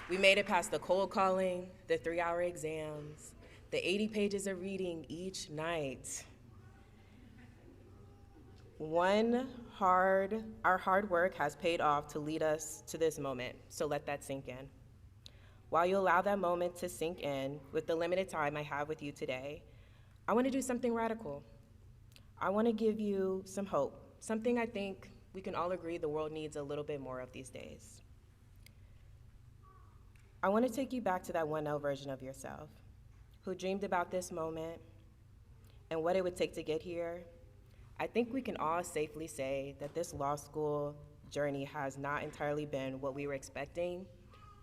We made it past the cold calling, the 3-hour exams, the 80 pages of reading each night. Our hard work has paid off to lead us to this moment, so let that sink in. While you allow that moment to sink in, with the limited time I have with you today, I want to do something radical. I want to give you some hope, something I think we can all agree the world needs a little bit more of these days. I want to take you back to that 1L version of yourself, who dreamed about this moment and what it would take to get here. I think we can all safely say that this law school journey has not entirely been what we were expecting,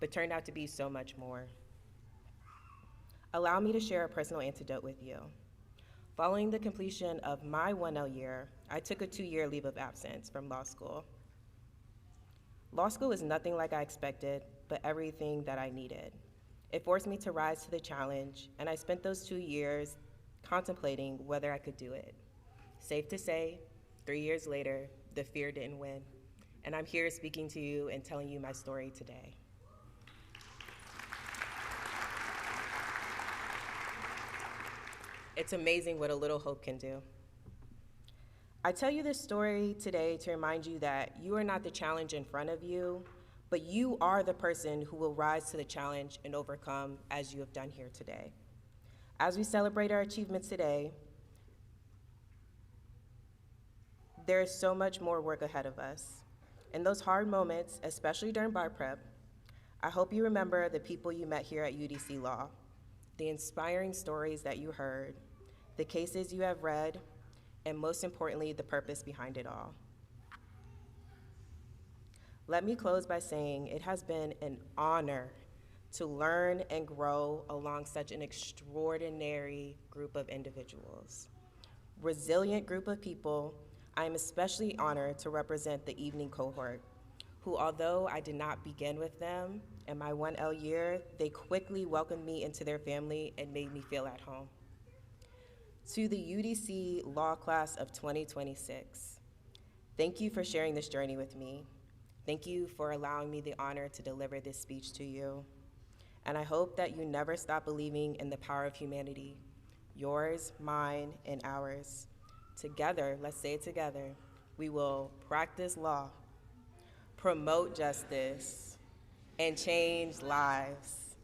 but turned out to be so much more. Allow me to share a personal anecdote with you. Following the completion of my 1L year, I took a 2-year leave of absence from law school. Law school is nothing like I expected, but everything that I needed. It forced me to rise to the challenge, and I spent those 2 years contemplating whether I could do it. Safe to say, 3 years later, the fear didn't win, and I'm here speaking to you and telling you my story today. It's amazing what a little hope can do. I tell you this story today to remind you that you are not the challenge in front of you, but you are the person who will rise to the challenge and overcome as you have done here today. As we celebrate our achievements today, there is so much more work ahead of us. In those hard moments, especially during bar prep, I hope you remember the people you met here at UDC Law, the inspiring stories that you heard, the cases you have read, and most importantly, the purpose behind it all. Let me close by saying it has been an honor to learn and grow along such an extraordinary group of individuals. Resilient group of people, I am especially honored to represent the evening cohort, who, although I did not begin with them in my 1L year, they quickly welcomed me into their family and made me feel at home. To the UDC Law Class of 2026, thank you for sharing this journey with me. Thank you for allowing me the honor to deliver this speech to you. And I hope that you never stop believing in the power of humanity, yours, mine, and ours. Together, let's say it together, we will practice law, promote justice, and change lives.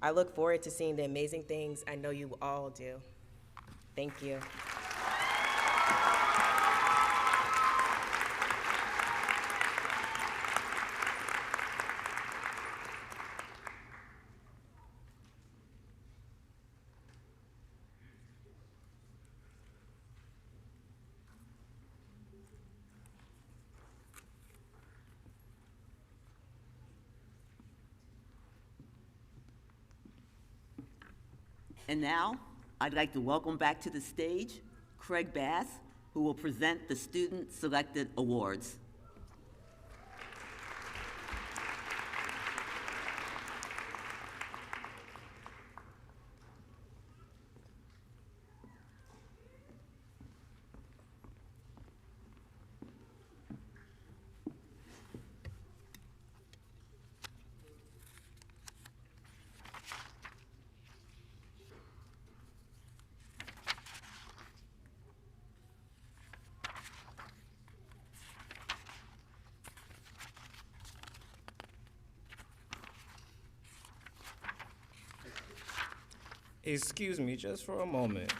I look forward to seeing the amazing things I know you all do. Thank you. And now, I'd like to welcome back to the stage Craig Bass, who will present the student-selected awards. Excuse me just for a moment.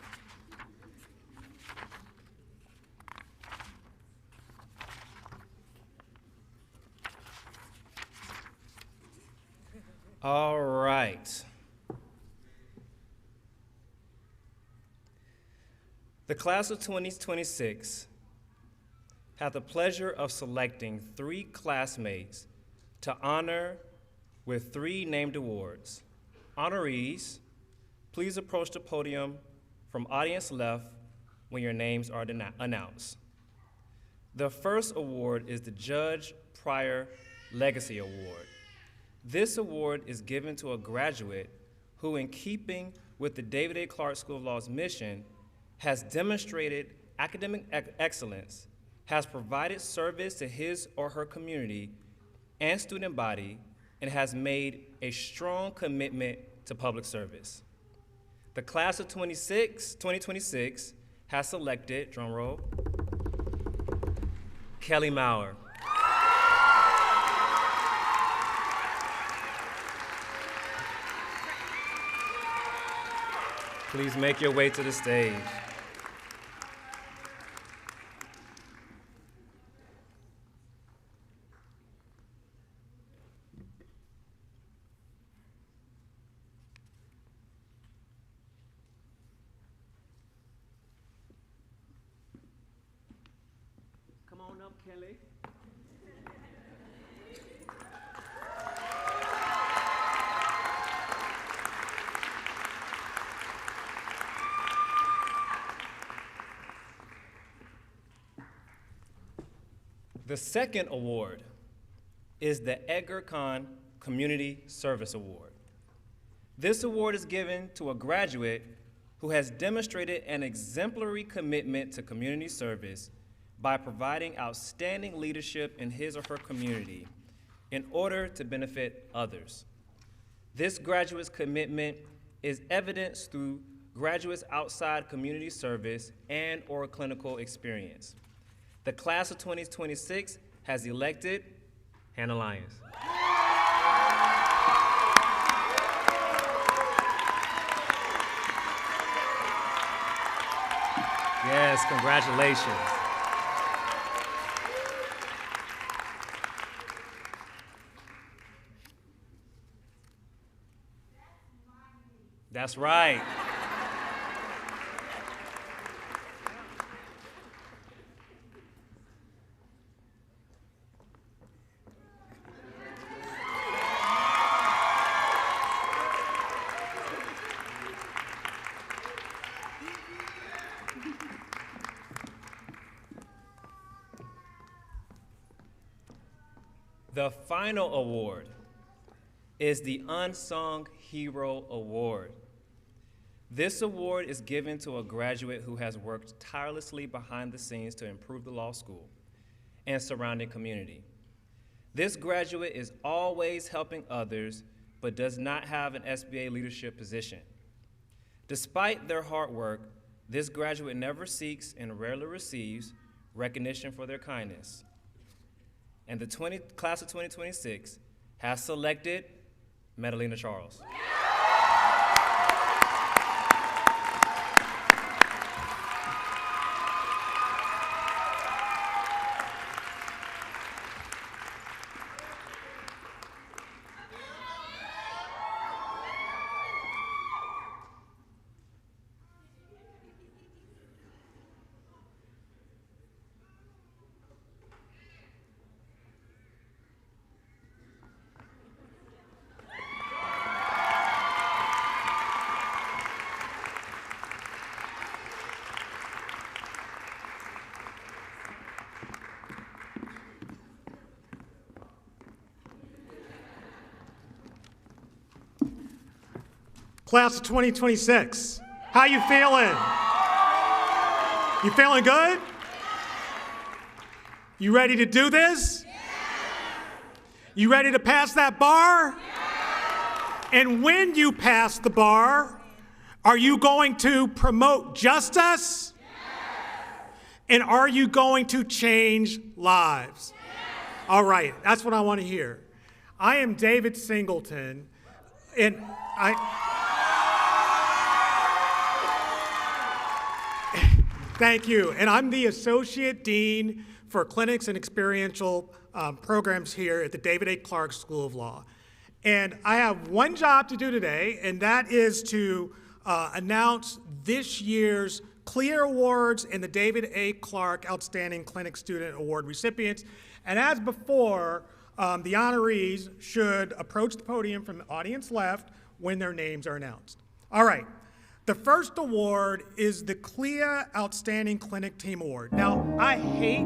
All right. The class of 2026 had the pleasure of selecting 3 classmates to honor with 3 named awards. Honorees, please approach the podium from audience left when your names are announced. The first award is the Judge Pryor Legacy Award. This award is given to a graduate who, in keeping with the David A. Clarke School of Law's mission, has demonstrated academic excellence, has provided service to his or her community and student body, and has made a strong commitment to public service. The class of 2026 has selected, drum roll, Kelly Maurer. Please make your way to the stage. Come on up, Kelly. The second award is the Edgar Kahn Community Service Award. This award is given to a graduate who has demonstrated an exemplary commitment to community service by providing outstanding leadership in his or her community in order to benefit others. This graduate's commitment is evidenced through graduates outside community service and/or clinical experience. The class of 2026 has elected Hannah Lyons. Yes, congratulations. That's right. The final award is the Unsung Hero Award. This award is given to a graduate who has worked tirelessly behind the scenes to improve the law school and surrounding community. This graduate is always helping others, but does not have an SBA leadership position. Despite their hard work, this graduate never seeks and rarely receives recognition for their kindness. And the class of 2026 has selected Madalena Charles. Class of 2026, how you feeling? You feeling good? You ready to do this? You ready to pass that bar? And when you pass the bar, are you going to promote justice? And are you going to change lives? All right, that's what I want to hear. I am David Singleton, and Thank you. And I'm the Associate Dean for Clinics and Experiential Programs here at the David A. Clarke School of Law. And I have one job to do today, and that is to announce this year's CLEAR Awards and the David A. Clarke Outstanding Clinic Student Award recipients. And as before, the honorees should approach the podium from the audience left when their names are announced. All right. The first award is the CLIA Outstanding Clinic Team Award. Now, I hate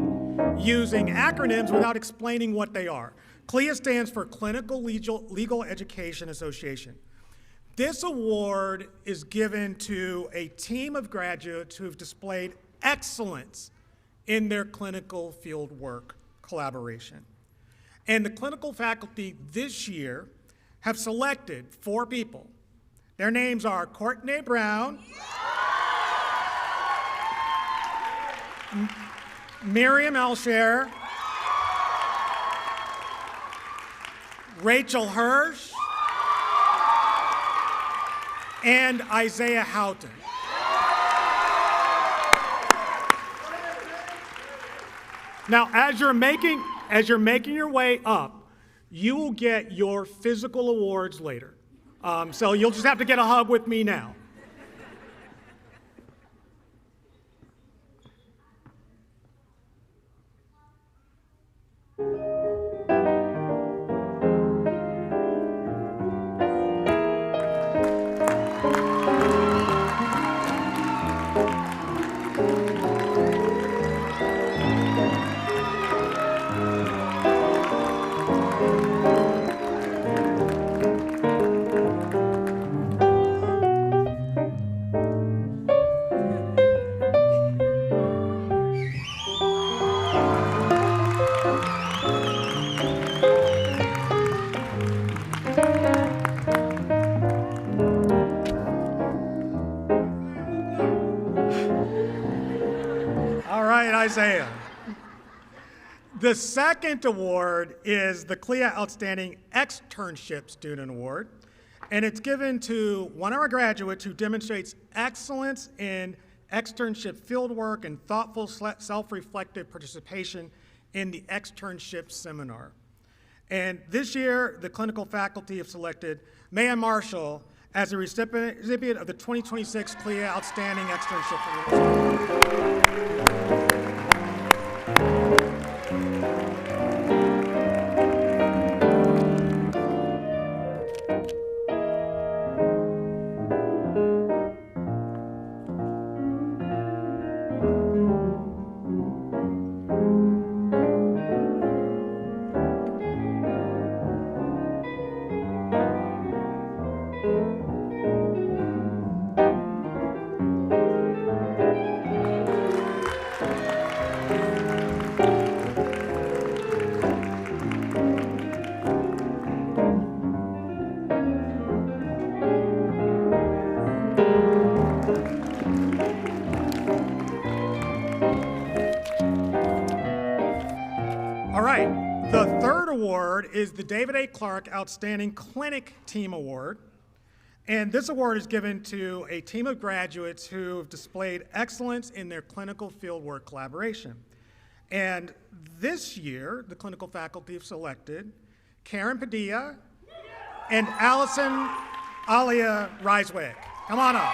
using acronyms without explaining what they are. CLIA stands for Clinical Legal Education Association. This award is given to a team of graduates who have displayed excellence in their clinical fieldwork collaboration. And the clinical faculty this year have selected 4 people. Their names are Courtney Brown, Miriam Elsher, Rachel Hirsch, and Isaiah Houghton. Now, as you're making your way up, you will get your physical awards later. So you'll just have to get a hug with me now. saying. The second award is the CLIA Outstanding Externship Student Award, and it's given to one of our graduates who demonstrates excellence in externship fieldwork and thoughtful self-reflective participation in the externship seminar. And this year, the clinical faculty have selected Maya Marshall as a recipient of the 2026 CLIA Outstanding Externship Award. All right, the third award is the David A. Clarke Outstanding Clinic Team Award. And this award is given to a team of graduates who have displayed excellence in their clinical fieldwork collaboration. And this year, the clinical faculty have selected Karen Padilla and Allison Alia Reiswig. Come on up.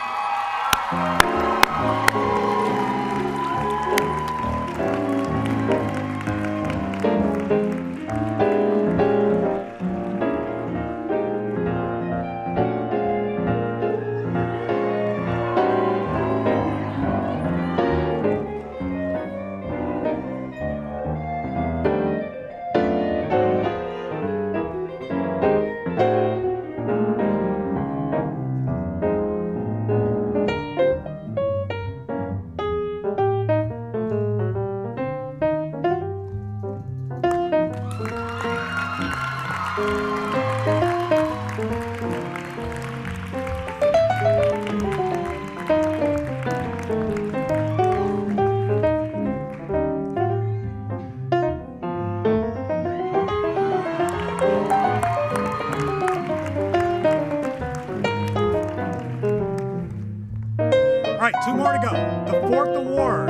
All right, two more to go. The fourth award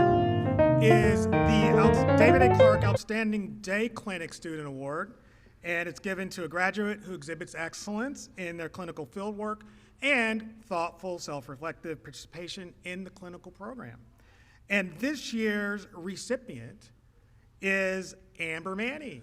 is the David A. Clarke Outstanding Day Clinic Student Award, and it's given to a graduate who exhibits excellence in their clinical fieldwork and thoughtful, self-reflective participation in the clinical program. And this year's recipient is Amber Manny.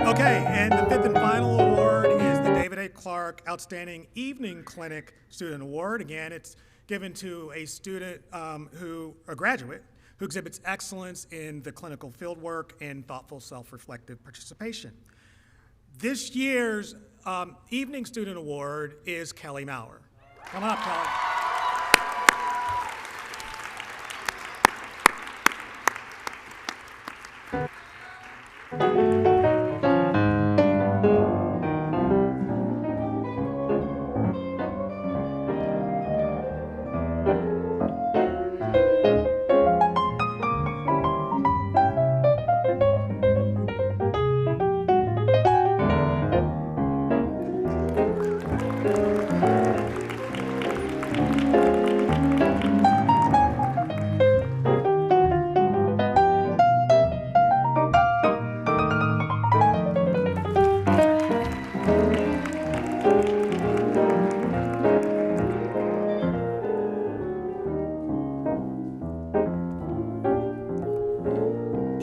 Okay, and the fifth and final award is the David A. Clarke Outstanding Evening Clinic Student Award. Again, it's given to a student a graduate who exhibits excellence in the clinical fieldwork and thoughtful self-reflective participation. This year's Evening Student Award is Kelly Maurer. Come on up, Kelly.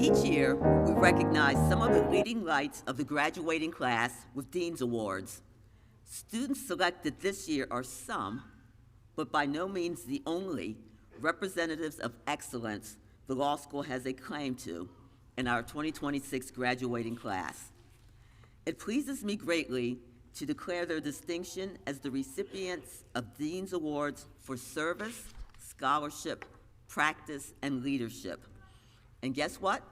Each year, we recognize some of the leading lights of the graduating class with Dean's Awards. Students selected this year are some, but by no means the only, representatives of excellence the law school has a claim to in our 2026 graduating class. It pleases me greatly to declare their distinction as the recipients of Dean's Awards for service, scholarship, practice, and leadership. And guess what?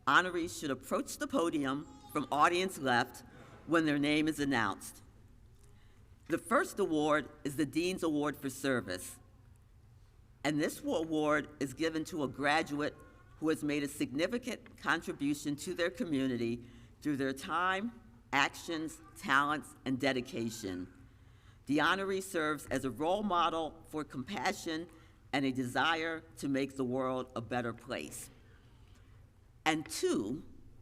Honorees should approach the podium from audience left when their name is announced. The first award is the Dean's Award for Service. And this award is given to a graduate who has made a significant contribution to their community through their time, actions, talents, and dedication. The honoree serves as a role model for compassion and a desire to make the world a better place. And 2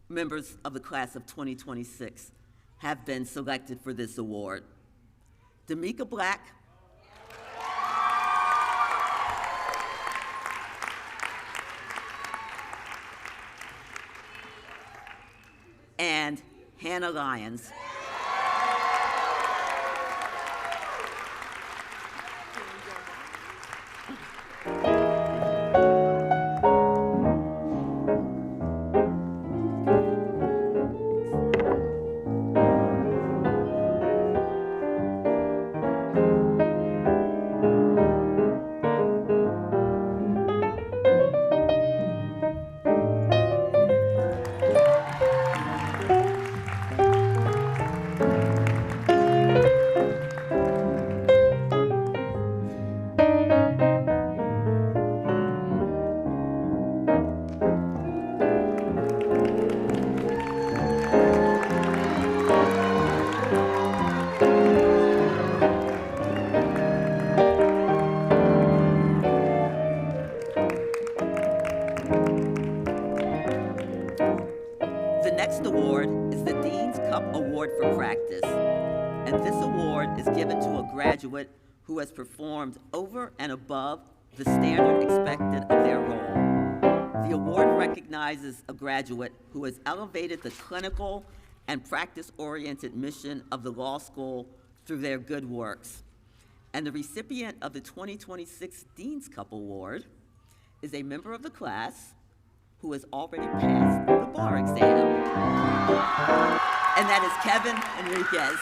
members of the class of 2026 have been selected for this award. D'Amica Black and Hannah Lyons. Who has performed over and above the standard expected of their role. The award recognizes a graduate who has elevated the clinical and practice-oriented mission of the law school through their good works. And the recipient of the 2026 Dean's Cup Award is a member of the class who has already passed the bar exam. And that is Kevin Enriquez.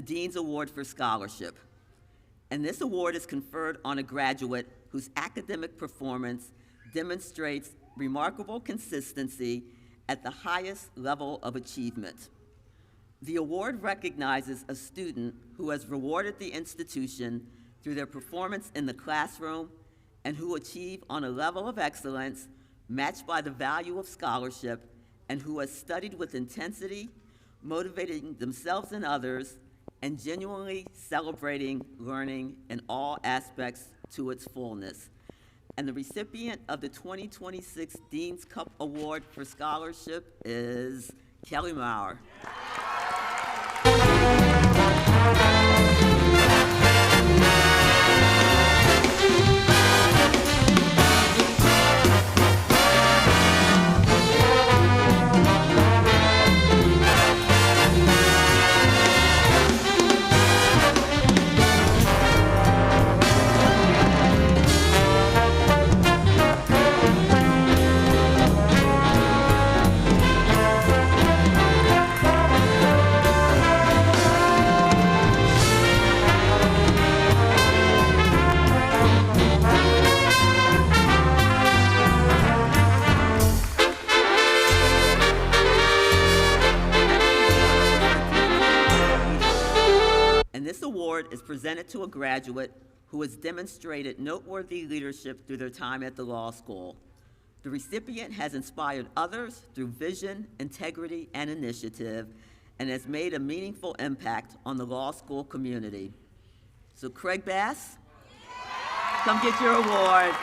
Dean's Award for Scholarship. And this award is conferred on a graduate whose academic performance demonstrates remarkable consistency at the highest level of achievement. The award recognizes a student who has rewarded the institution through their performance in the classroom and who achieve on a level of excellence matched by the value of scholarship and who has studied with intensity, motivating themselves and others, and genuinely celebrating learning in all aspects to its fullness. And the recipient of the 2026 Dean's Cup Award for Scholarship is Kelly Maurer. Is presented to a graduate who has demonstrated noteworthy leadership through their time at the law school. The recipient has inspired others through vision, integrity, and initiative, and has made a meaningful impact on the law school community. So Craig Bass, come get your award.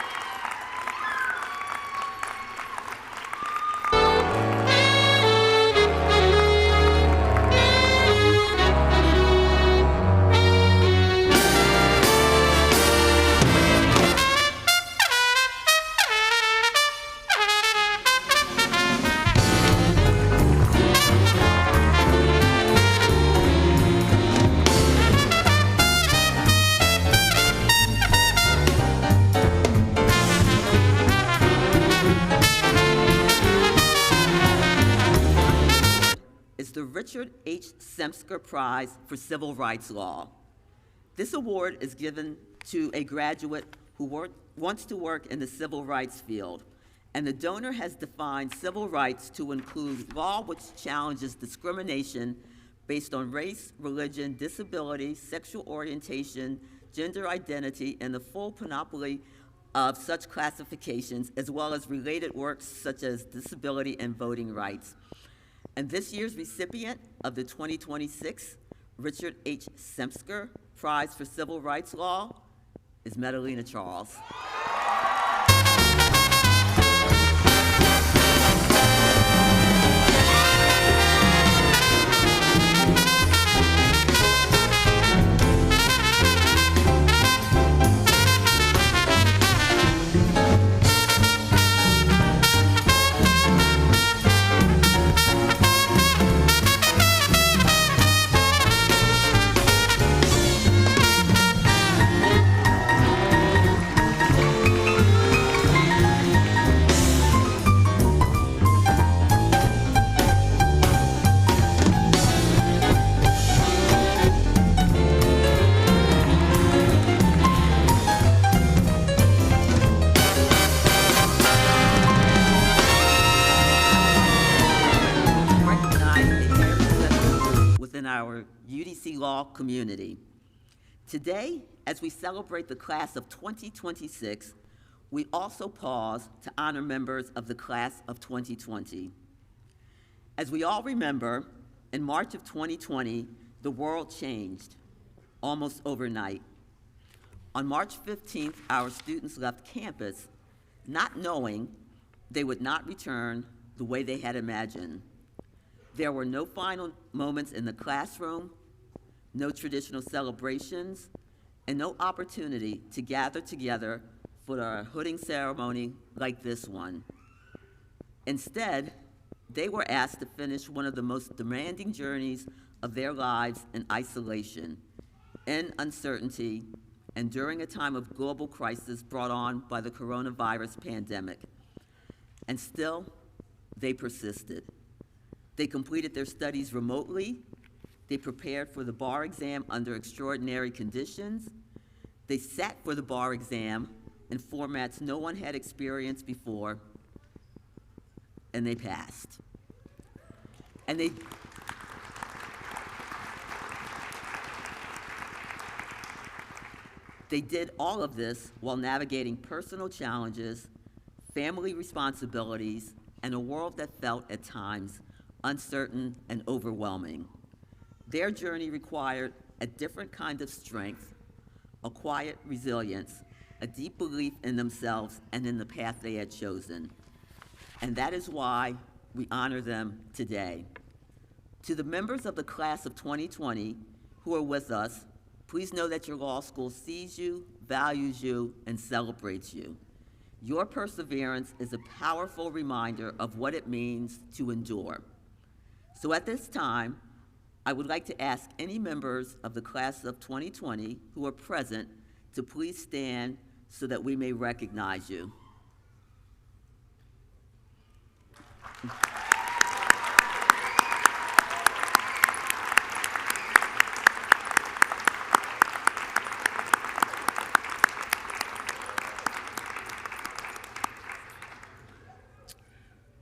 Is the Richard H. Semsker Prize for Civil Rights Law. This award is given to a graduate who wants to work in the civil rights field, and the donor has defined civil rights to include law which challenges discrimination based on race, religion, disability, sexual orientation, gender identity, and the full panoply of such classifications, as well as related works such as disability and voting rights. And this year's recipient of the 2026 Richard H. Semsker Prize for Civil Rights Law is Medalina Charles. Our UDC Law community. Today, as we celebrate the class of 2026, we also pause to honor members of the class of 2020. As we all remember, in March of 2020, the world changed almost overnight. On March 15th, our students left campus not knowing they would not return the way they had imagined. There were no final moments in the classroom, no traditional celebrations, and no opportunity to gather together for a hooding ceremony like this one. Instead, they were asked to finish one of the most demanding journeys of their lives in isolation, in uncertainty, and during a time of global crisis brought on by the coronavirus pandemic. And still, they persisted. They completed their studies remotely. They prepared for the bar exam under extraordinary conditions. They sat for the bar exam in formats no one had experienced before, and they passed. And they did all of this while navigating personal challenges, family responsibilities, and a world that felt at times uncertain and overwhelming. Their journey required a different kind of strength, a quiet resilience, a deep belief in themselves and in the path they had chosen. And that is why we honor them today. To the members of the class of 2020 who are with us, please know that your law school sees you, values you, and celebrates you. Your perseverance is a powerful reminder of what it means to endure. So at this time, I would like to ask any members of the class of 2020 who are present to please stand so that we may recognize you.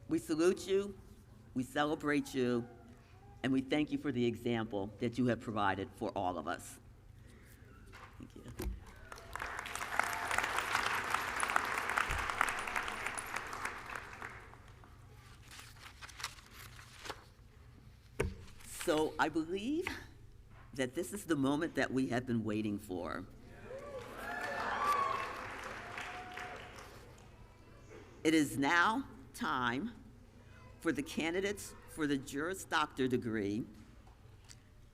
We salute you, we celebrate you, and we thank you for the example that you have provided for all of us. Thank you. So I believe that this is the moment that we have been waiting for. It is now time for the candidates for the Juris Doctor degree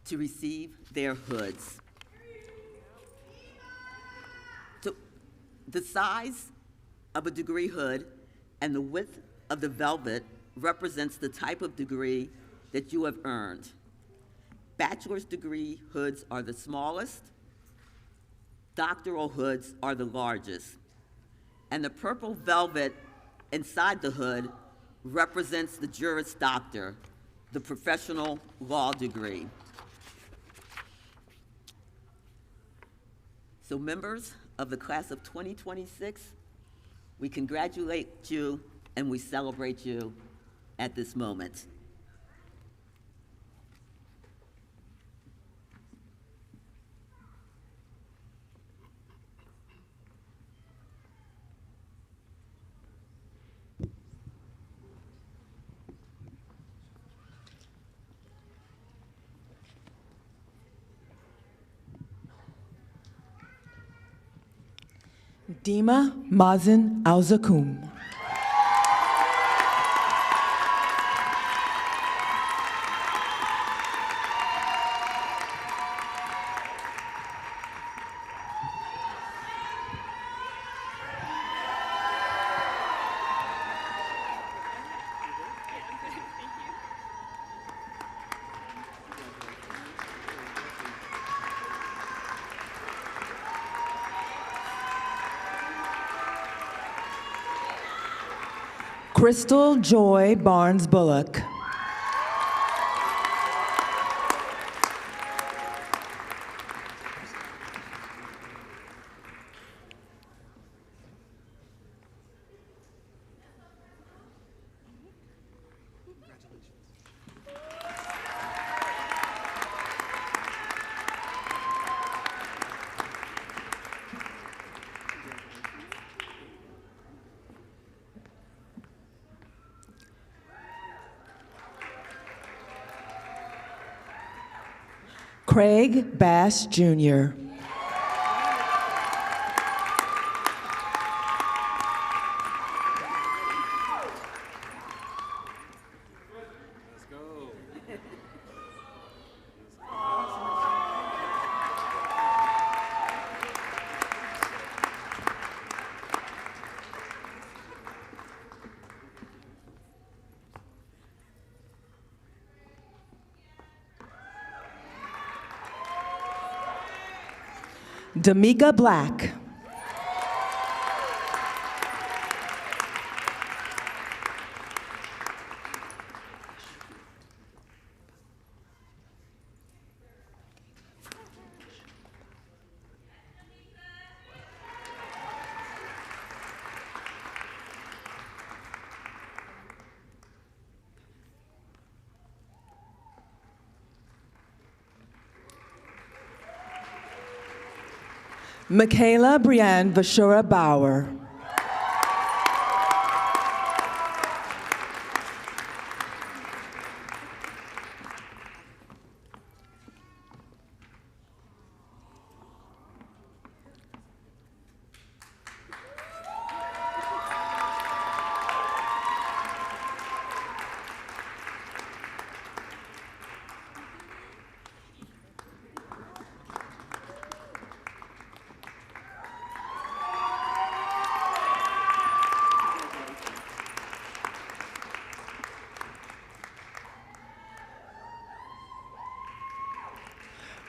to receive their hoods. So the size of a degree hood and the width of the velvet represents the type of degree that you have earned. Bachelor's degree hoods are the smallest, doctoral hoods are the largest, and the purple velvet inside the hood represents the Juris Doctor, the professional law degree. So members of the class of 2026, we congratulate you and we celebrate you at this moment. Dima Mazen Alzakum. Crystal Joy Barnes Bullock. Craig Bass Jr. Damika Black. Michaela Brianne Vashura Bauer.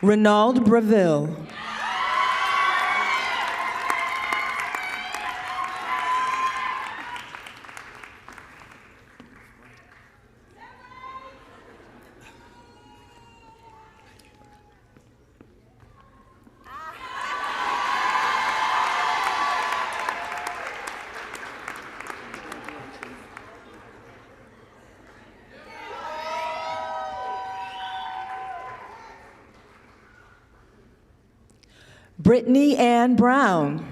Renaud Breville. Brittany Ann Brown.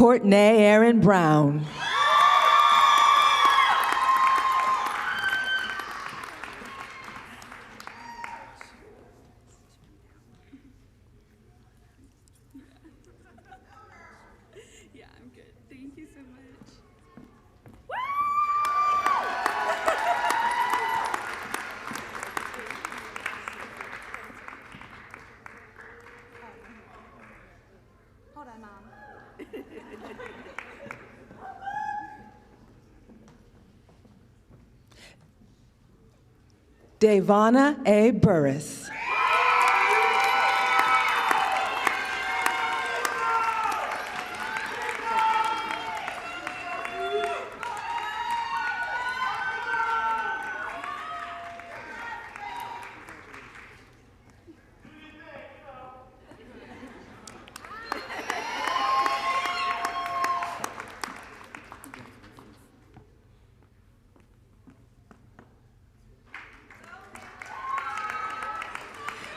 Courtney Aaron Brown. Yeah, I'm good. Thank you so much. Hold on, Mom. Devonna A. Burris.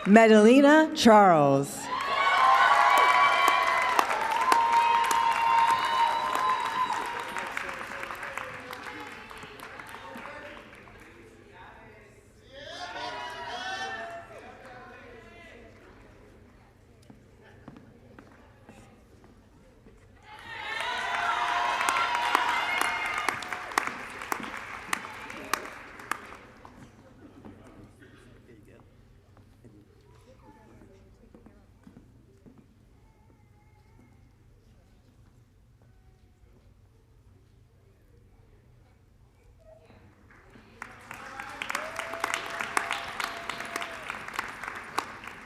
Madalena Charles.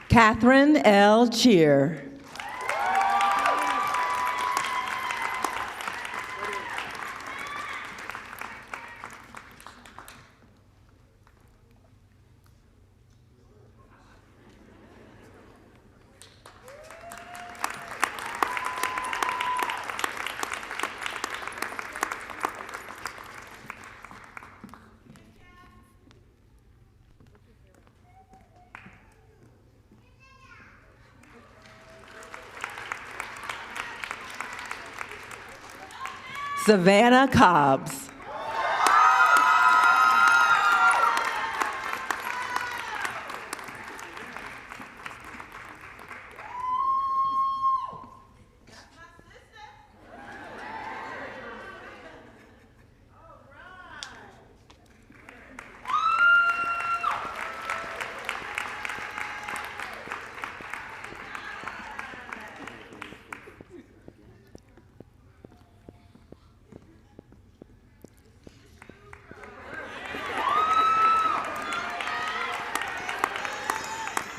Catherine L. Cheer. Savannah Cobbs.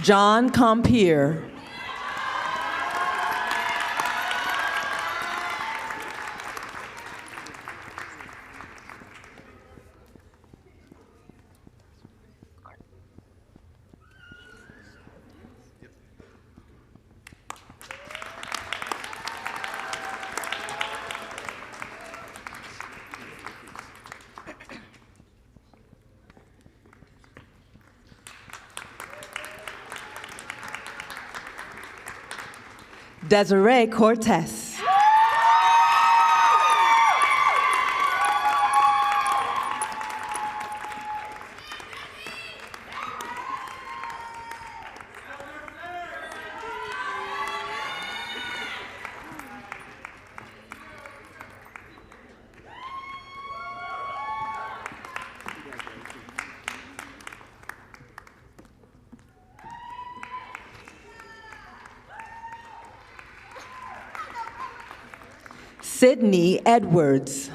John Compier. Desiree Cortez. Sydney Edwards.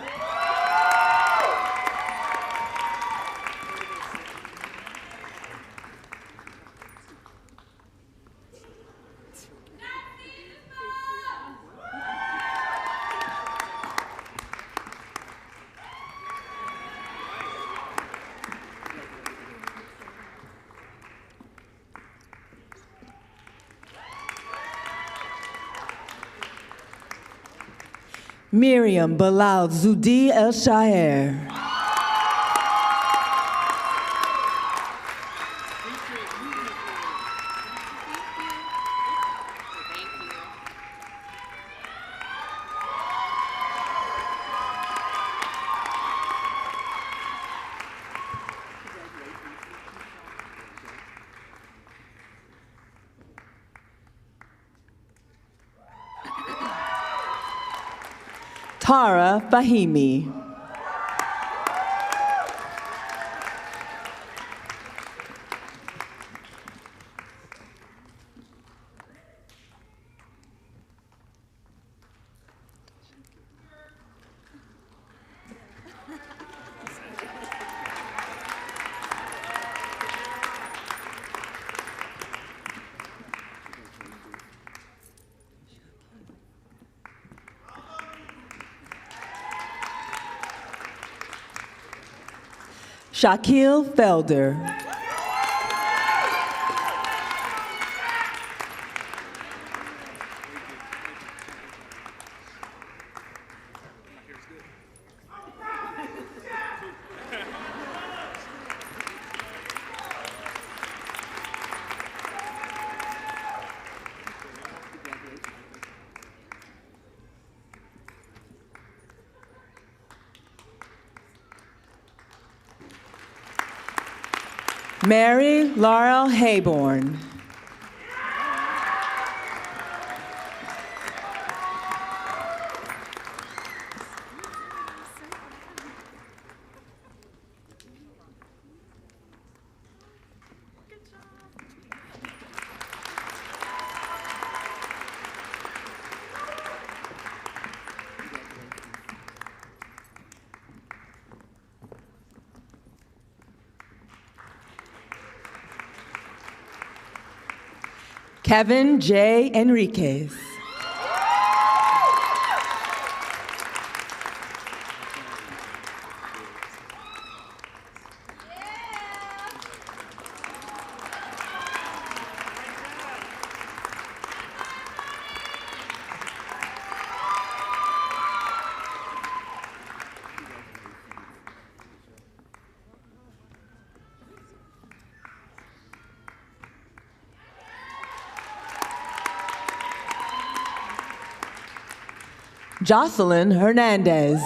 Miriam Bilal Zudi El Shaer. Tara Fahimi. Shaquille Felder. Mary Laurel Hayborn. Kevin J. Enriquez. Jocelyn Hernandez.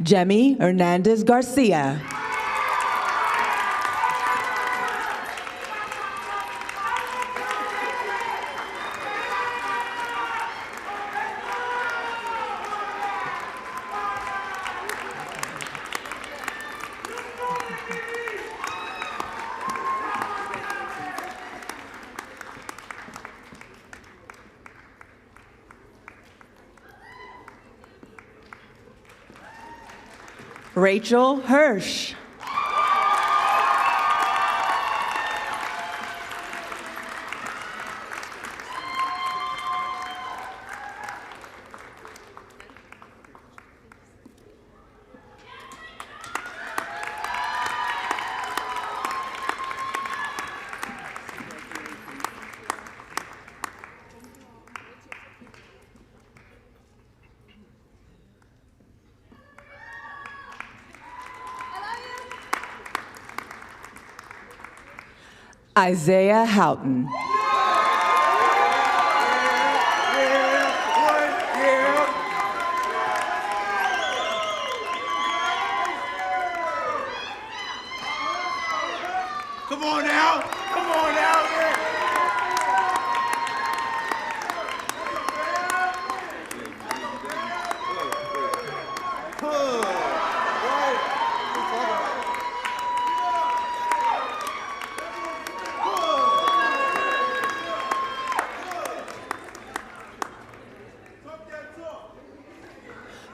Jemmy Hernandez Garcia. Rachel Hirsch. Isaiah Houghton. Come on now. Come on now.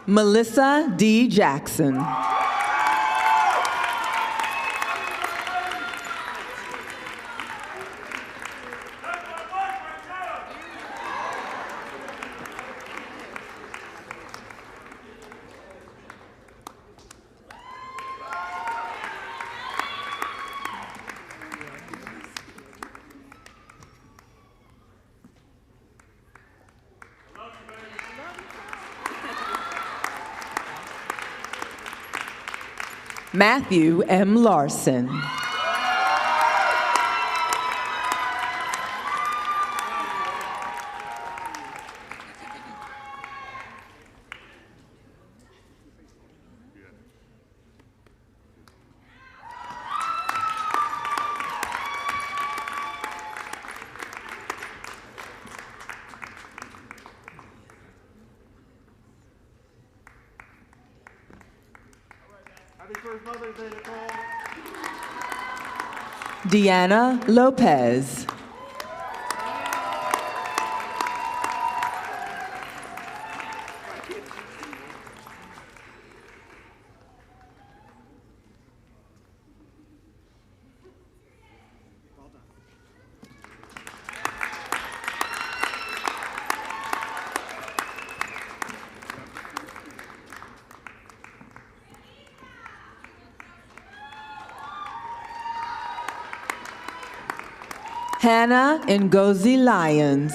Melissa D. Jackson. Matthew M. Larson. Deanna Lopez. Hannah Ngozi Lyons.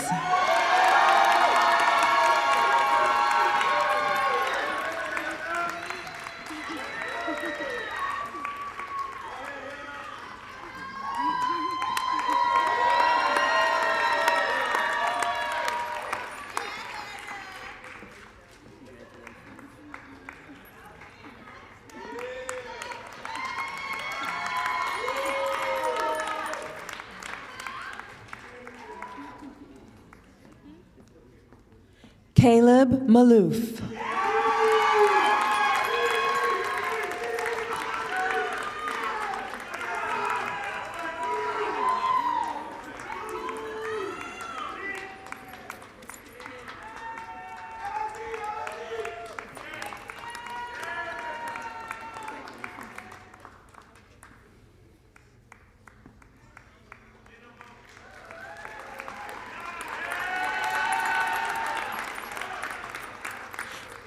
Caleb Maloof.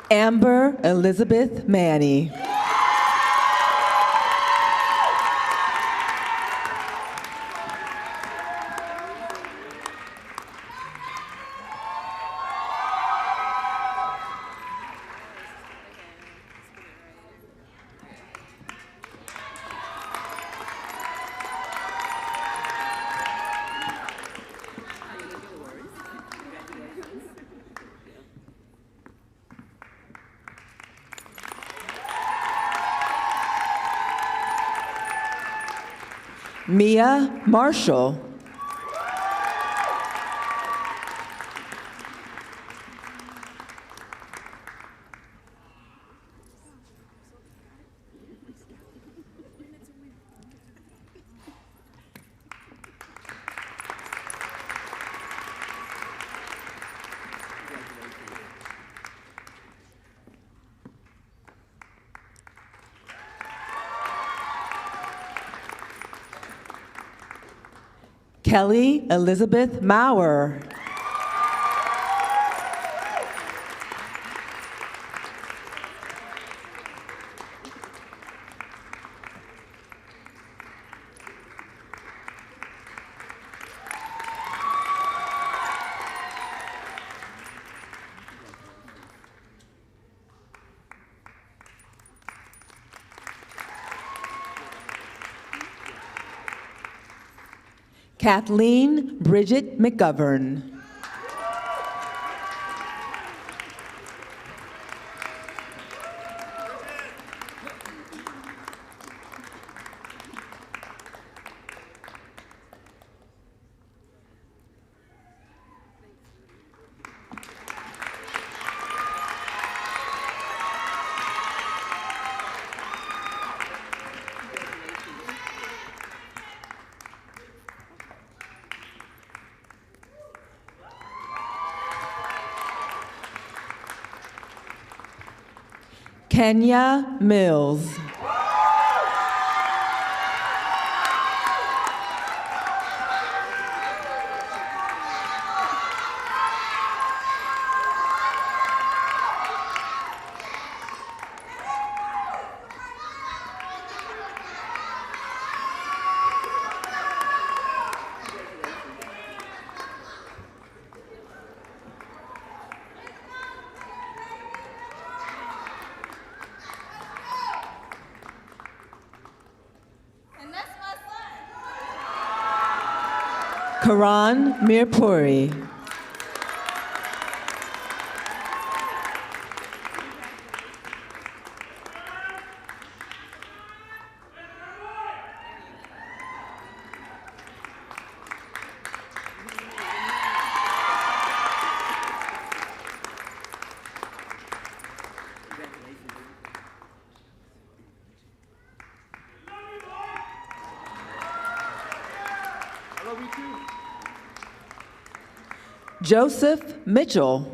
Amber Elizabeth Manny. Mia Marshall. Kelly Elizabeth Maurer. Kathleen Bridget McGovern. Kenya Mills. Karan Mirpuri. Joseph Mitchell.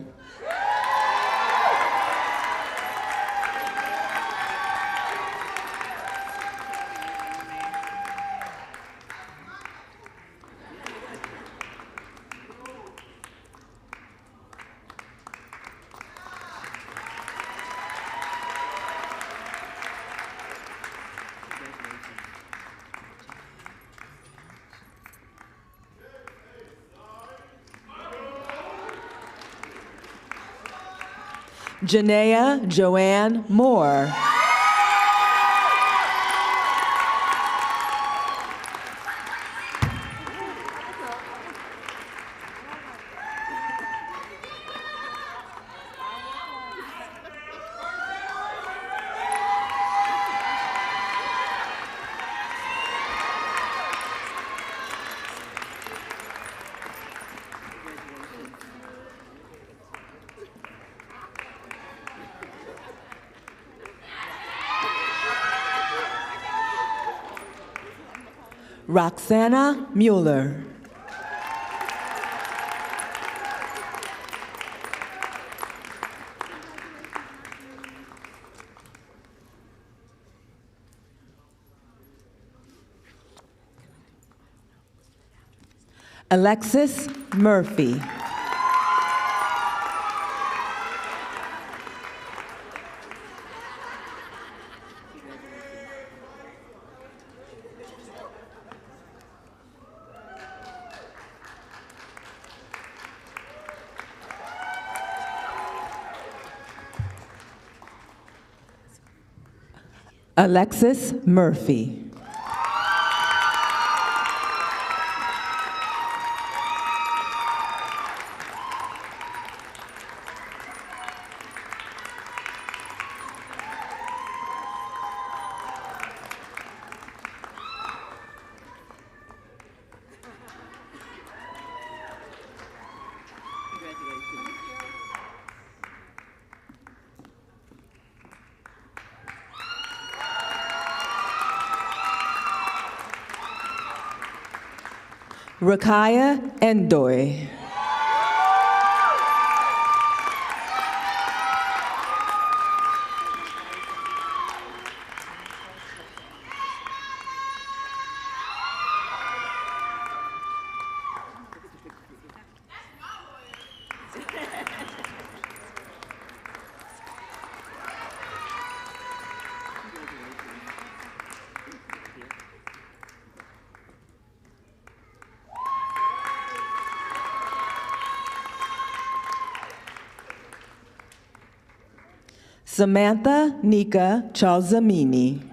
Janaea Joanne Moore. Roxana Mueller. Alexis Murphy. Alexis Murphy. Rakaya Endoy. Samantha Nika Chalzamini.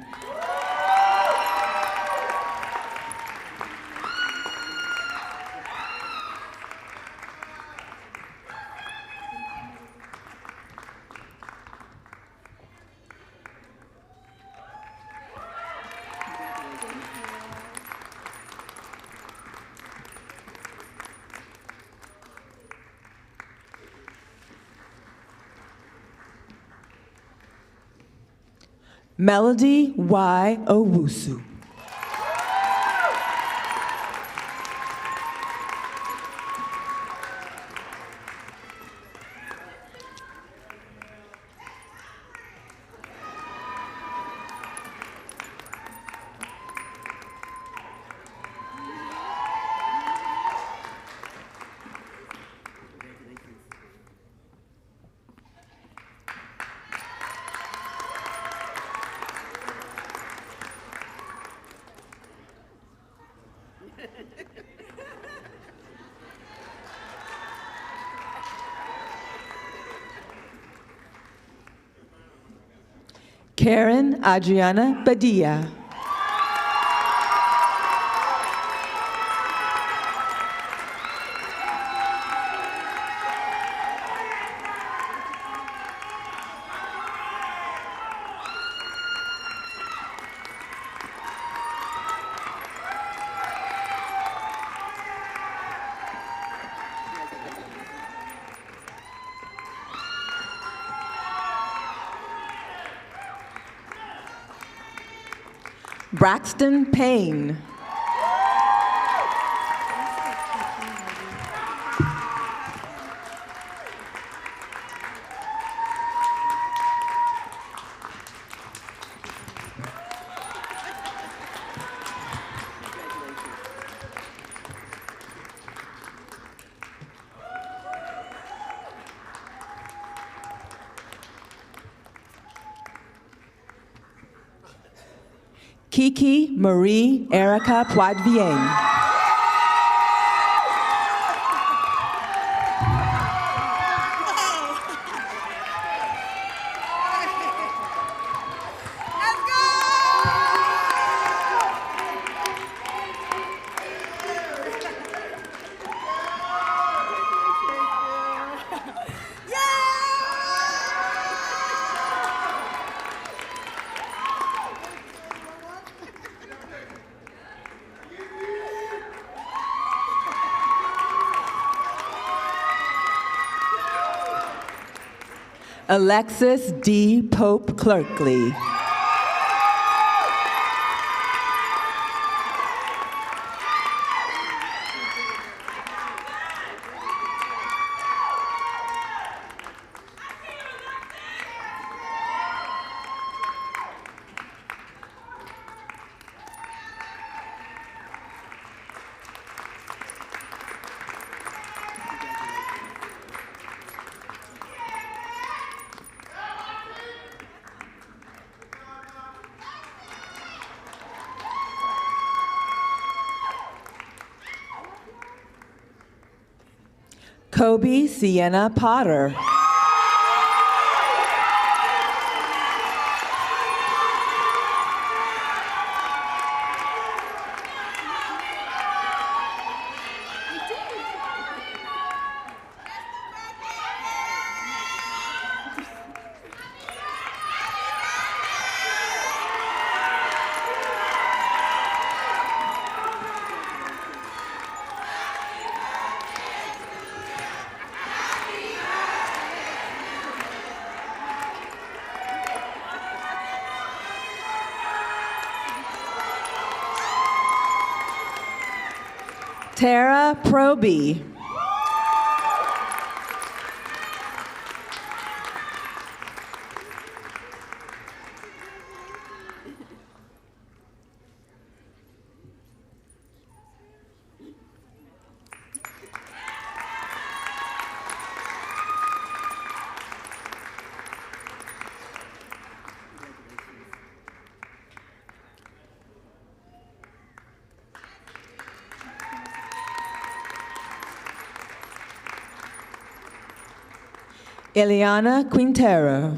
Melody Y. Owusu. Karen Adriana Padilla. Braxton Payne. Kiki Marie Erica Poitevin. Alexis D. Pope Clerkley. Kobe Sienna Potter. Tara Proby. Eliana Quintero.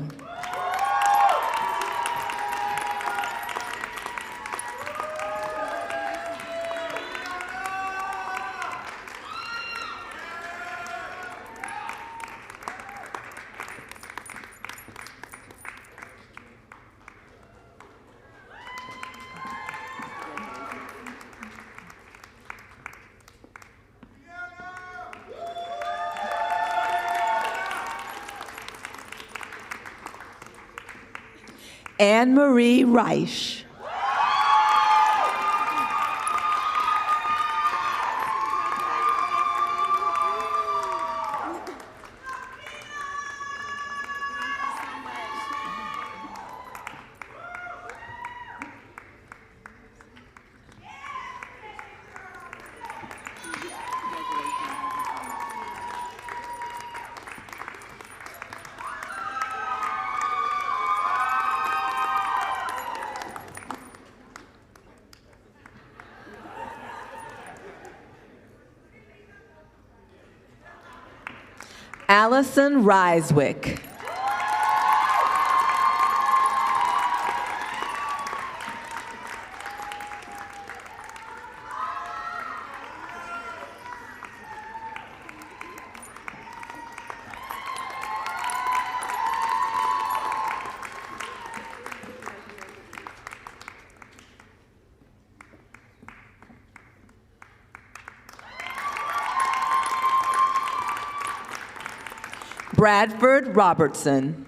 Anne-Marie Reich. Allison Ryswick. Bradford Robertson.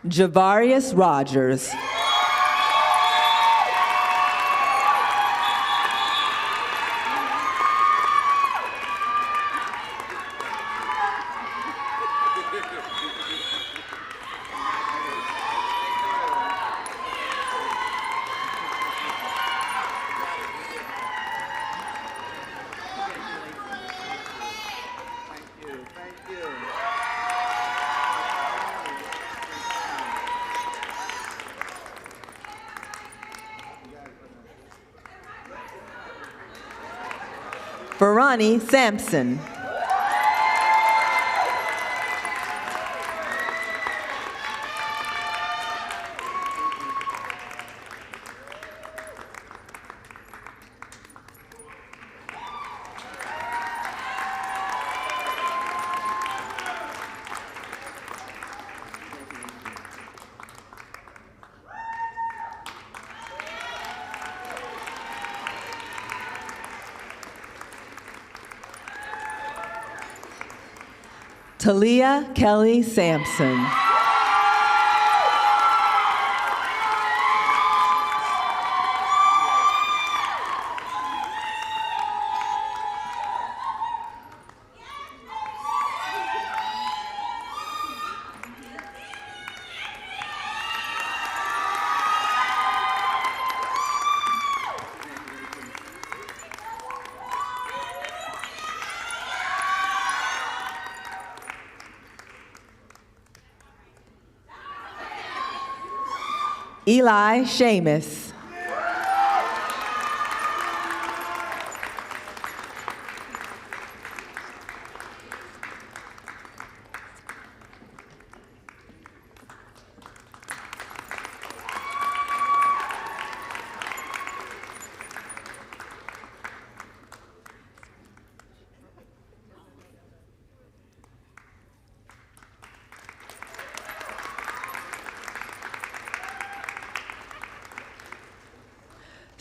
Javarius Rogers. Verani Sampson. Talia Kelly Sampson. Eli Seamus.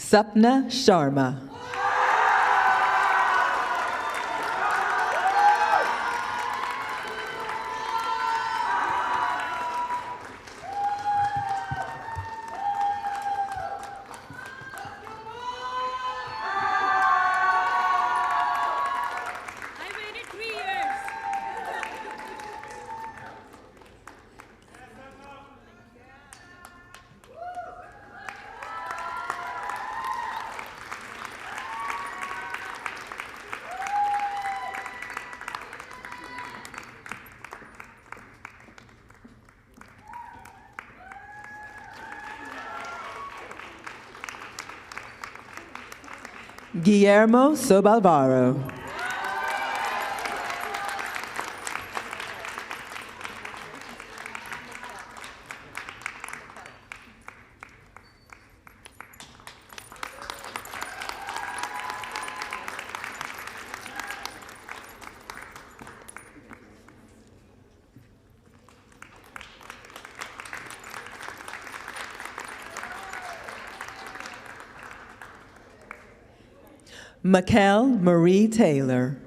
Sapna Sharma. I waited 3 years. Guillermo Sobalvaro. Mikkel Marie Taylor.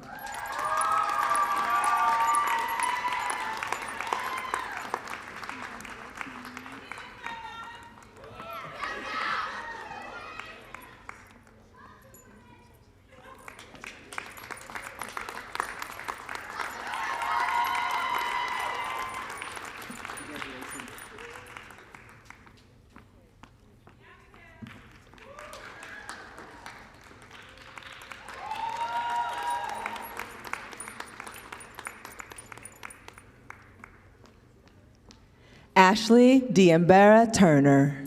Ashley Diambera Turner.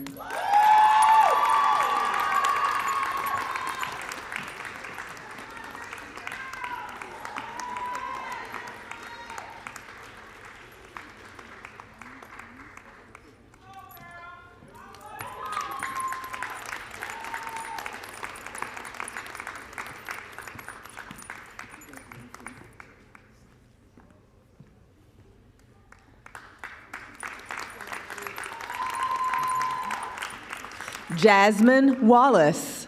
Jasmine Wallace.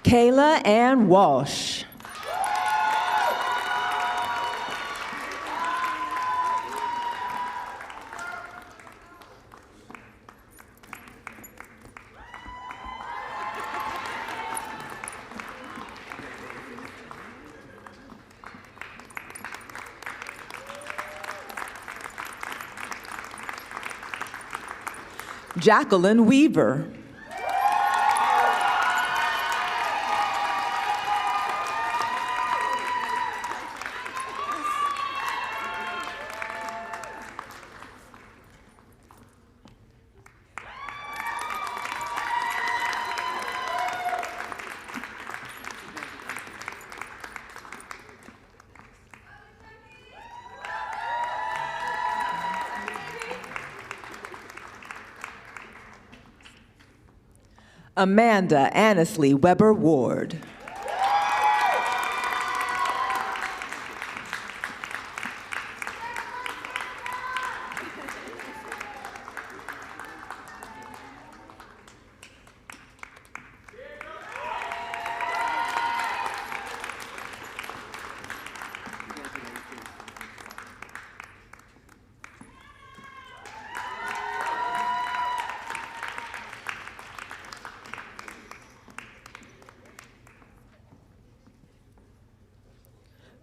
Kayla Ann Walsh. Jacqueline Weaver. Amanda Annesley Weber Ward.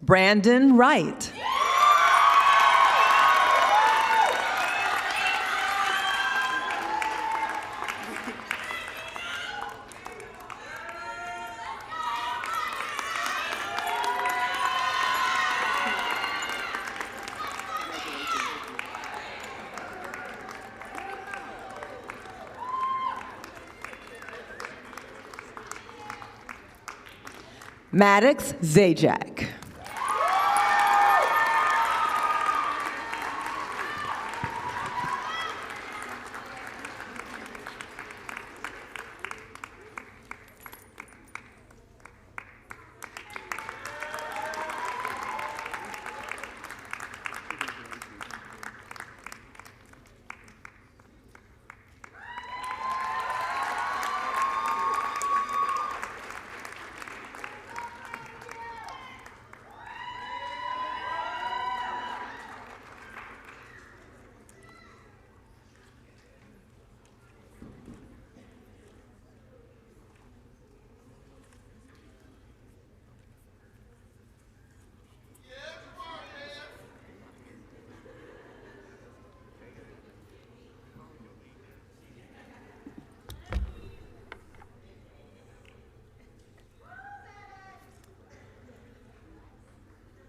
Brandon Wright. Maddox Zajac.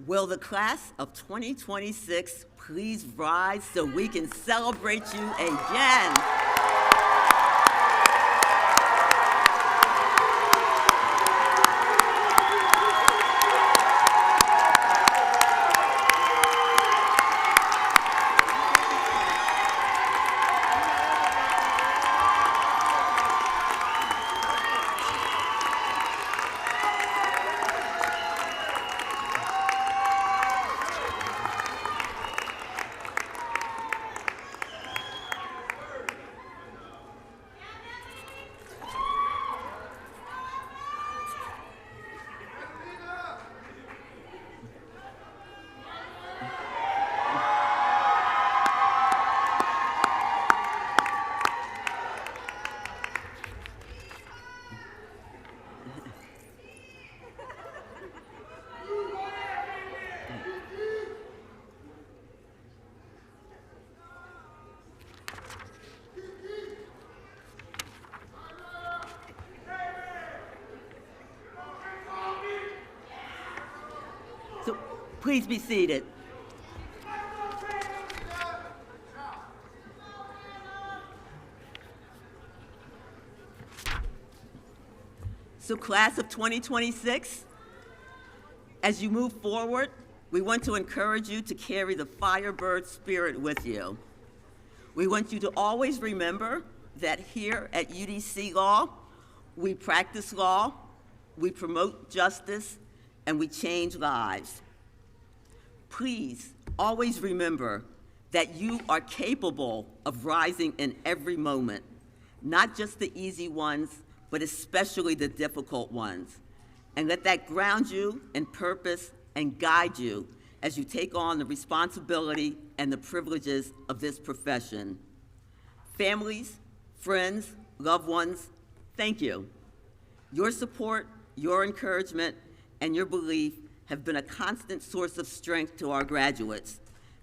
Will the class of 2026 please rise so we can celebrate you again? So please be seated. So class of 2026, as you move forward, we want to encourage you to carry the Firebird spirit with you. We want you to always remember that here at UDC Law, we practice law, we promote justice, and we change lives. Please always remember that you are capable of rising in every moment, not just the easy ones, but especially the difficult ones. And let that ground you in purpose and guide you as you take on the responsibility and the privileges of this profession. Families, friends, loved ones, thank you. Your support, your encouragement, and your belief have been a constant source of strength to our graduates.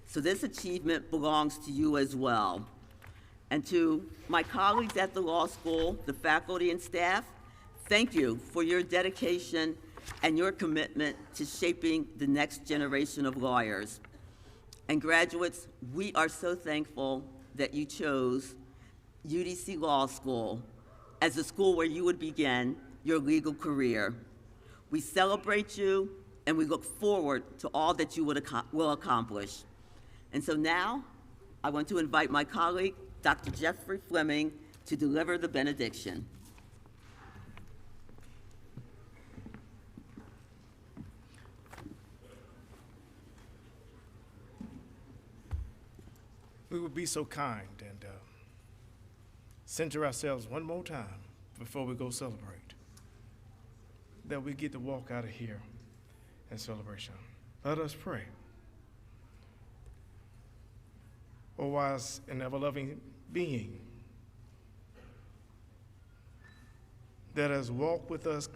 So this achievement belongs to you as well. And to my colleagues at the law school, the faculty and staff, thank you for your dedication and your commitment to shaping the next generation of lawyers. And graduates, we are so thankful that you chose UDC Law School as the school where you would begin your legal career. We celebrate you and we look forward to all that you will accomplish. And so now, I want to invite my colleague, Dr. Jeffrey Fleming, to deliver the benediction. We would be so kind and center ourselves one more time before we go celebrate, that we get to walk out of here in celebration. Let us pray. O wise and ever-loving being that has walked with us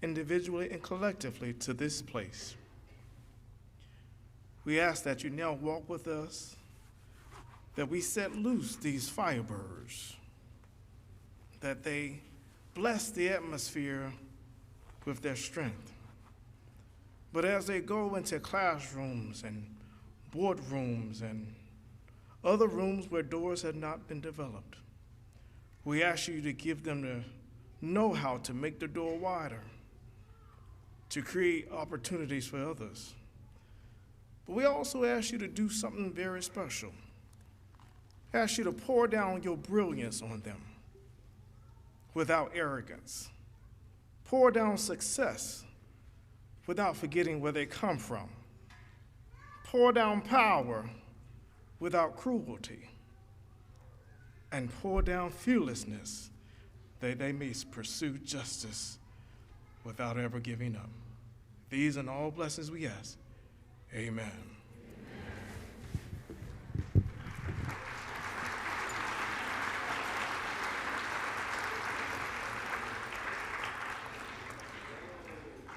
individually and collectively to this place, we ask that you now walk with us, that we set loose these firebirds, that they bless the atmosphere with their strength. But as they go into classrooms and boardrooms and other rooms where doors have not been developed, we ask you to give them the know-how to make the door wider, to create opportunities for others. But we also ask you to do something very special. Ask you to pour down your brilliance on them without arrogance. Pour down success without forgetting where they come from. Pour down power without cruelty. And pour down fearlessness that they may pursue justice without ever giving up. These and all blessings we ask. Amen.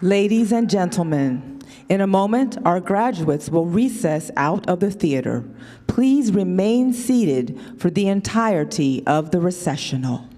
Ladies and gentlemen, in a moment, our graduates will recess out of the theater. Please remain seated for the entirety of the recessional.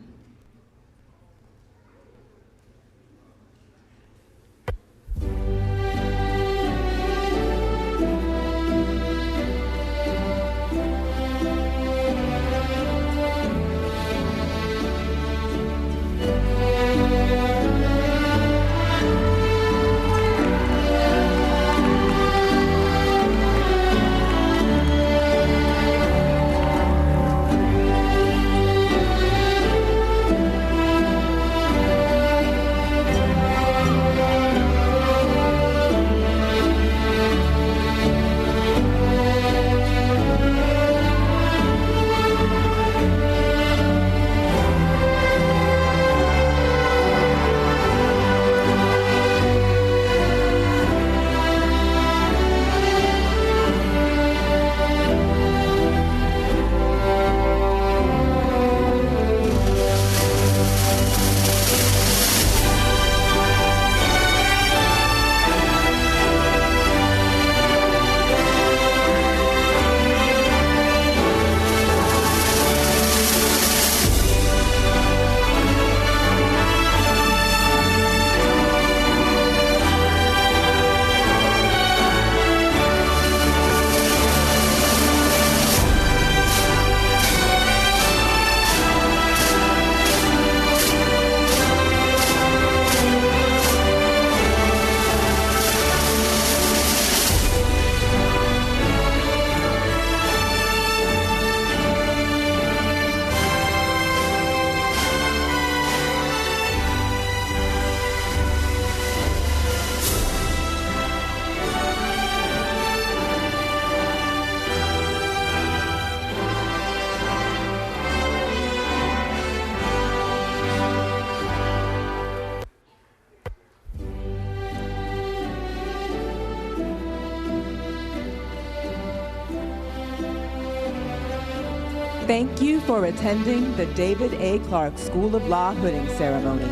Thank you for attending the David A. Clarke School of Law Hooding Ceremony.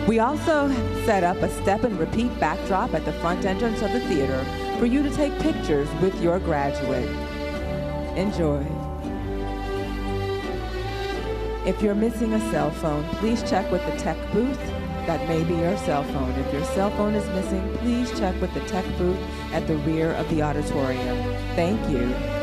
We also set up a step and repeat backdrop at the front entrance of the theater for you to take pictures with your graduate. Enjoy. If you're missing a cell phone, please check with the tech booth. That may be your cell phone. If your cell phone is missing, please check with the tech booth at the rear of the auditorium. Thank you.